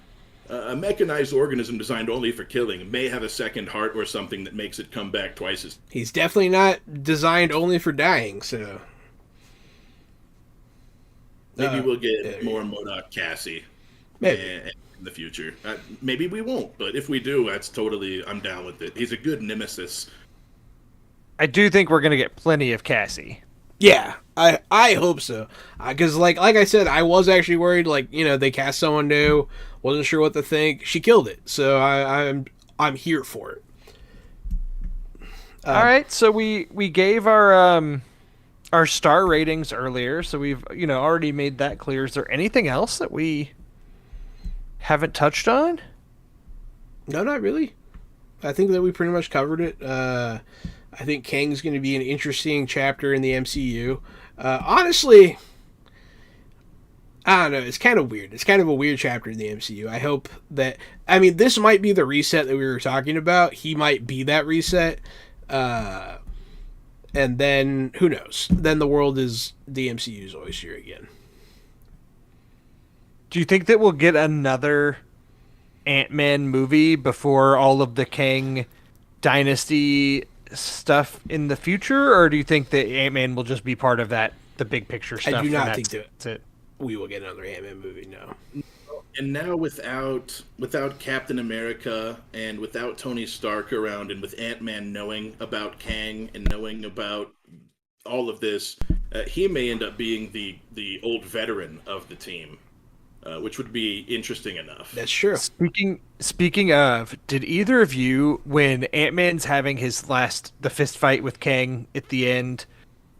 a mechanized organism designed only for killing, may have a second heart or something that makes it come back twice as. He's definitely not designed only for dying, so... Maybe we'll get more MODOK Cassie in the future. Maybe we won't, but if we do, I'm down with it. He's a good nemesis. I do think we're going to get plenty of Cassie. Yeah, I hope so. Because, like I said, I was actually worried, they cast someone new, wasn't sure what to think. She killed it, so I'm here for it. All right, so we gave our star ratings earlier, so we've already made that clear. Is there anything else that we haven't touched on? No, not really. I think that we pretty much covered it. I think Kang's going to be an interesting chapter in the MCU. Honestly, I don't know. It's kind of weird. It's kind of a weird chapter in the MCU. I hope that... I mean, this might be the reset that we were talking about. He might be that reset. And then, who knows? Then the MCU's oyster again. Do you think that we'll get another Ant-Man movie before all of the Kang Dynasty stuff in the future? Or do you think that Ant-Man will just be part of the big picture stuff? I do and not think that's it? we will get another Ant-Man movie, no. And now without Captain America and without Tony Stark around, and with Ant-Man knowing about Kang and knowing about all of this, he may end up being the old veteran of the team, which would be interesting enough. That's true. Speaking of, did either of you, when Ant-Man's having the fist fight with Kang at the end,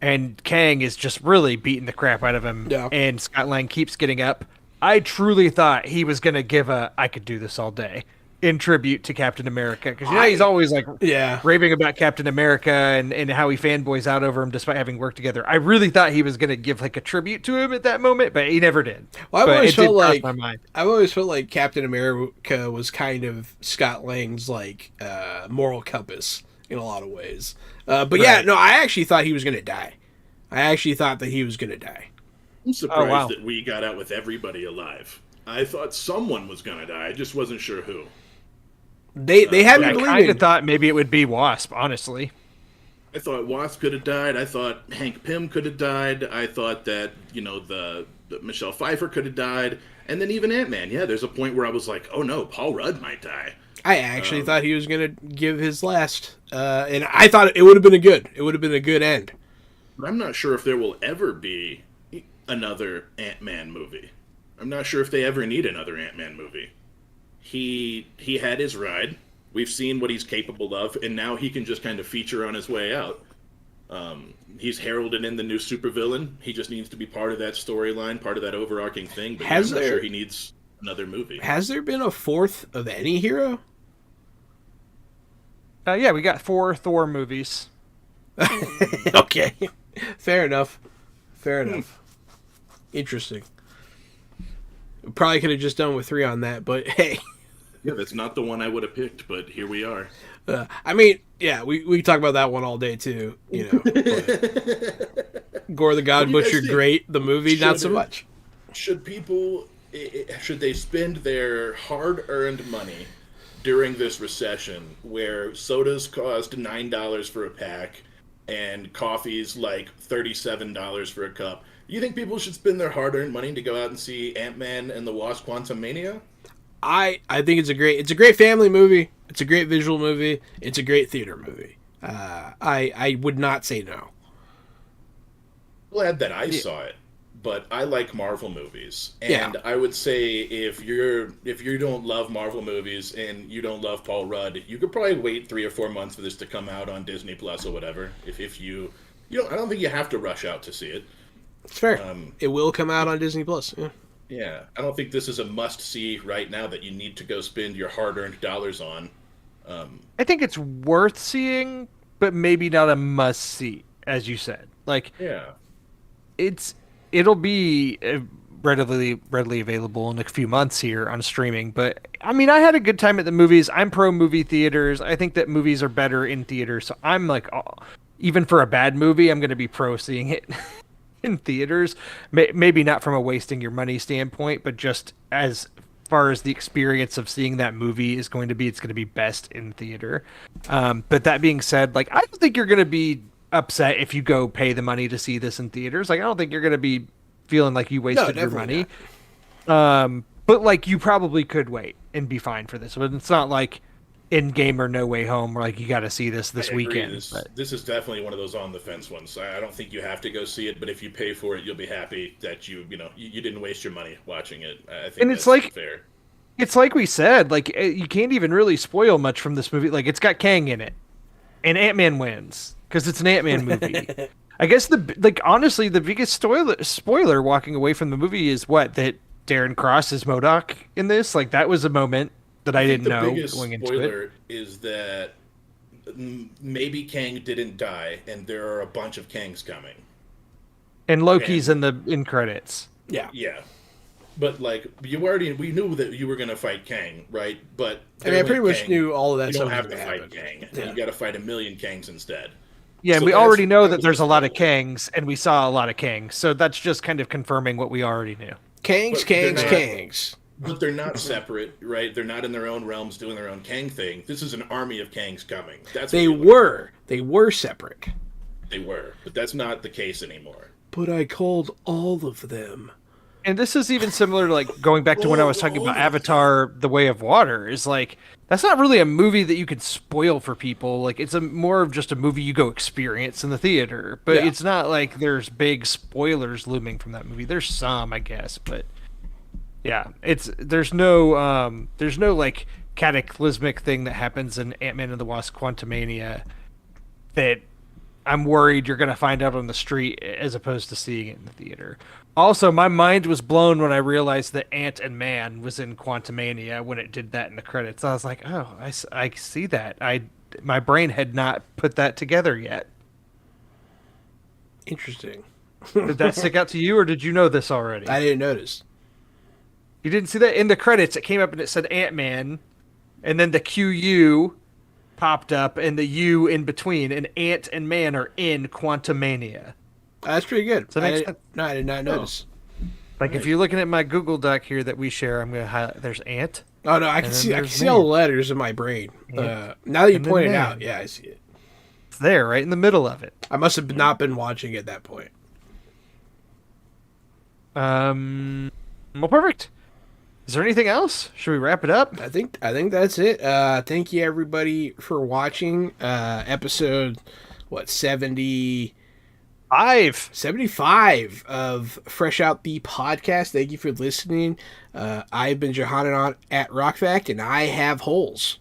and Kang is just really beating the crap out of him, Yeah. and Scott Lang keeps getting up, I truly thought he was going to give I could do this all day in tribute to Captain America. Because he's always like Yeah. raving about Captain America and how he fanboys out over him despite having worked together. I really thought he was going to give like a tribute to him at that moment, but he never did. Well, But I've always it did felt cross like my mind. Captain America was kind of Scott Lang's like moral compass in a lot of ways. But yeah, Right. no, I actually thought he was going to die. I actually thought that he was going to die. I'm surprised wow. that we got out with everybody alive. I thought someone was going to die. I just wasn't sure who. They had me I kind believing. of thought maybe it would be Wasp, honestly. I thought Wasp could have died. I thought Hank Pym could have died. I thought that, the Michelle Pfeiffer could have died. And then even Ant-Man. Yeah, there's a point where I was like, oh no, Paul Rudd might die. I actually thought he was going to give his last, and I thought it would have been a good end. But I'm not sure if there will ever be another Ant-Man movie. I'm not sure if they ever need another Ant-Man movie. He had his ride. We've seen what he's capable of, and now he can just kind of feature on his way out. He's heralded in the new supervillain. He just needs to be part of that storyline, part of that overarching thing. But I'm not sure he needs another movie. Has there been a fourth of any hero? Yeah, we got 4 Thor movies. Okay. Fair enough. Interesting. We probably could have just done with 3 on that, but hey. Yeah, that's not the one I would have picked, but here we are. I mean, yeah, we can talk about that one all day too, but Gore the God What do you guys Butcher, think? great. The movie, not so Should- much. Should people, should they spend their hard-earned money during this recession where sodas cost $9 for a pack and coffee's like $37 for a cup? You think people should spend their hard-earned money to go out and see Ant-Man and the Wasp: Quantumania? I think it's a great family movie. It's a great visual movie. It's a great theater movie. I would not say no. Glad that I saw it, but I like Marvel movies, and Yeah. I would say if you don't love Marvel movies and you don't love Paul Rudd, you could probably wait 3 or 4 months for this to come out on Disney Plus or whatever. If you don't, I don't think you have to rush out to see it. It's fair. It will come out on Disney Plus. Yeah. Yeah, I don't think this is a must-see right now that you need to go spend your hard-earned dollars on. I think it's worth seeing, but maybe not a must see, as you said. Like, Yeah. it'll be readily available in a few months here on streaming. But I mean, I had a good time at the movies. I'm pro movie theaters. I think that movies are better in theaters. So I'm like, even for a bad movie, I'm going to be pro seeing it in theaters. Maybe not from a wasting your money standpoint, but just as far as the experience of seeing that movie is going to be, it's going to be best in theater. But that being said, like, I don't think you're going to be upset if you go pay the money to see this in theaters. Like, I don't think you're going to be feeling like you wasted your money. But like, you probably could wait and be fine for this. But it's not like In Game or No Way Home where like you got to see this I agree. weekend. This is definitely one of those on the fence ones. I don't think you have to go see it, but if you pay for it, you'll be happy that you didn't waste your money watching it. I think And that's it's like- fair. It's like we said, like, you can't even really spoil much from this movie. Like, it's got Kang in it, and Ant-Man wins because it's an Ant-Man movie. I guess honestly, the biggest spoiler walking away from the movie is that Darren Cross is MODOK in this. Like, that was a moment that I didn't know The biggest going into it. spoiler is that maybe Kang didn't die, and there are a bunch of Kangs coming. And Loki's in credits. Yeah. Yeah. But like we knew that you were gonna fight Kang, right? But I mean, I pretty much Kang, knew all of that you stuff don't was have to gonna fight happen. Kang. Yeah. You got to fight a million Kangs instead. Yeah, and So we that's- already know that was there's a lot of spoiler. Kangs, and we saw a lot of Kangs. So that's just kind of confirming what we already knew. Kangs, But they're Kangs, not- Kangs. But they're not separate, right? They're not in their own realms doing their own Kang thing. This is an army of Kangs coming. That's They what were separate. they were, but that's not the case anymore. But I called all of them And this is even similar to like going back to when I was talking about Avatar: The Way of Water. Is like that's not really a movie that you could spoil for people. Like it's more of just a movie you go experience in the theater. But Yeah. it's not like there's big spoilers looming from that movie. There's some, I guess, but yeah, there's no like cataclysmic thing that happens in Ant-Man and the Wasp: Quantumania that I'm worried you're going to find out on the street as opposed to seeing it in the theater. Also, my mind was blown when I realized that Ant and Man was in Quantumania when it did that in the credits. I was like, oh, I see that. My brain had not put that together yet. Interesting. Did that stick out to you, or did you know this already? I didn't notice. You didn't see that in the credits. It came up and it said Ant-Man, and then the QU popped up and the U in between, and Ant and Man are in Quantumania. That's pretty good. Does that make sense? No, I did not notice. Like if you're looking at my Google Doc here that we share, I'm going to highlight. There's Ant. Oh no, I can And see. then I can there's see all the Man. letters in my brain. Now that you And then point it Man. out, yeah, I see it. It's there, right in the middle of it. I must have not been watching at that point. Well, perfect. Is there anything else? Should we wrap it up? I think that's it. Thank you everybody for watching. Episode 75 of Fresh Out the Podcast. Thank you for listening. I've been Johanan at Rockfact, and I have holes.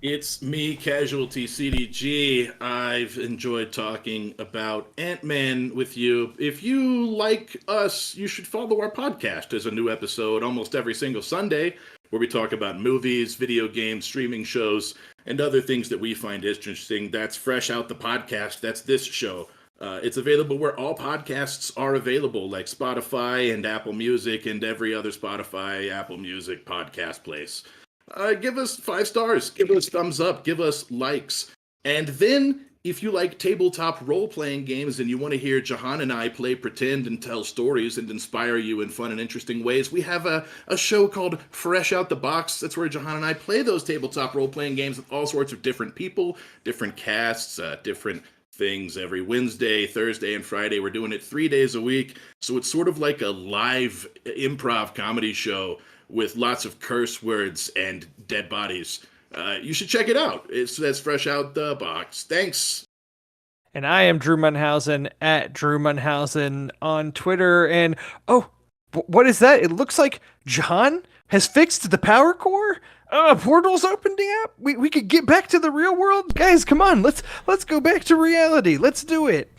It's me, Casualty CDG. I've enjoyed talking about Ant-Man with you. If you like us, you should follow our podcast. There's a new episode almost every single Sunday where we talk about movies, video games, streaming shows, and other things that we find interesting. That's Fresh Out the Podcast. That's this show. It's available where all podcasts are available, like Spotify and Apple Music and every other Spotify, Apple Music podcast place. Give us 5 stars, give us thumbs up, give us likes. And then, if you like tabletop role-playing games and you want to hear Jahan and I play pretend and tell stories and inspire you in fun and interesting ways, we have a show called Fresh Out the Box. That's where Jahan and I play those tabletop role-playing games with all sorts of different people, different casts, different things every Wednesday, Thursday, and Friday. We're doing it 3 days a week, so it's sort of like a live improv comedy show with lots of curse words and dead bodies. You should check it out. That's Fresh Out the Box. Thanks. And I am Drew Munhausen at Drew Munhausen on Twitter. And what is that? It looks like John has fixed the power core. Portal's opening up. We could get back to the real world, guys. Come on, let's go back to reality. Let's do it.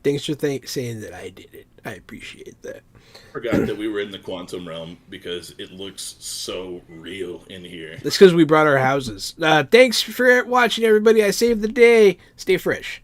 Thanks for saying that I did it. I appreciate that. Forgot that we were in the quantum realm because it looks so real in here. That's because we brought our houses. Thanks for watching, everybody. I saved the day. Stay fresh.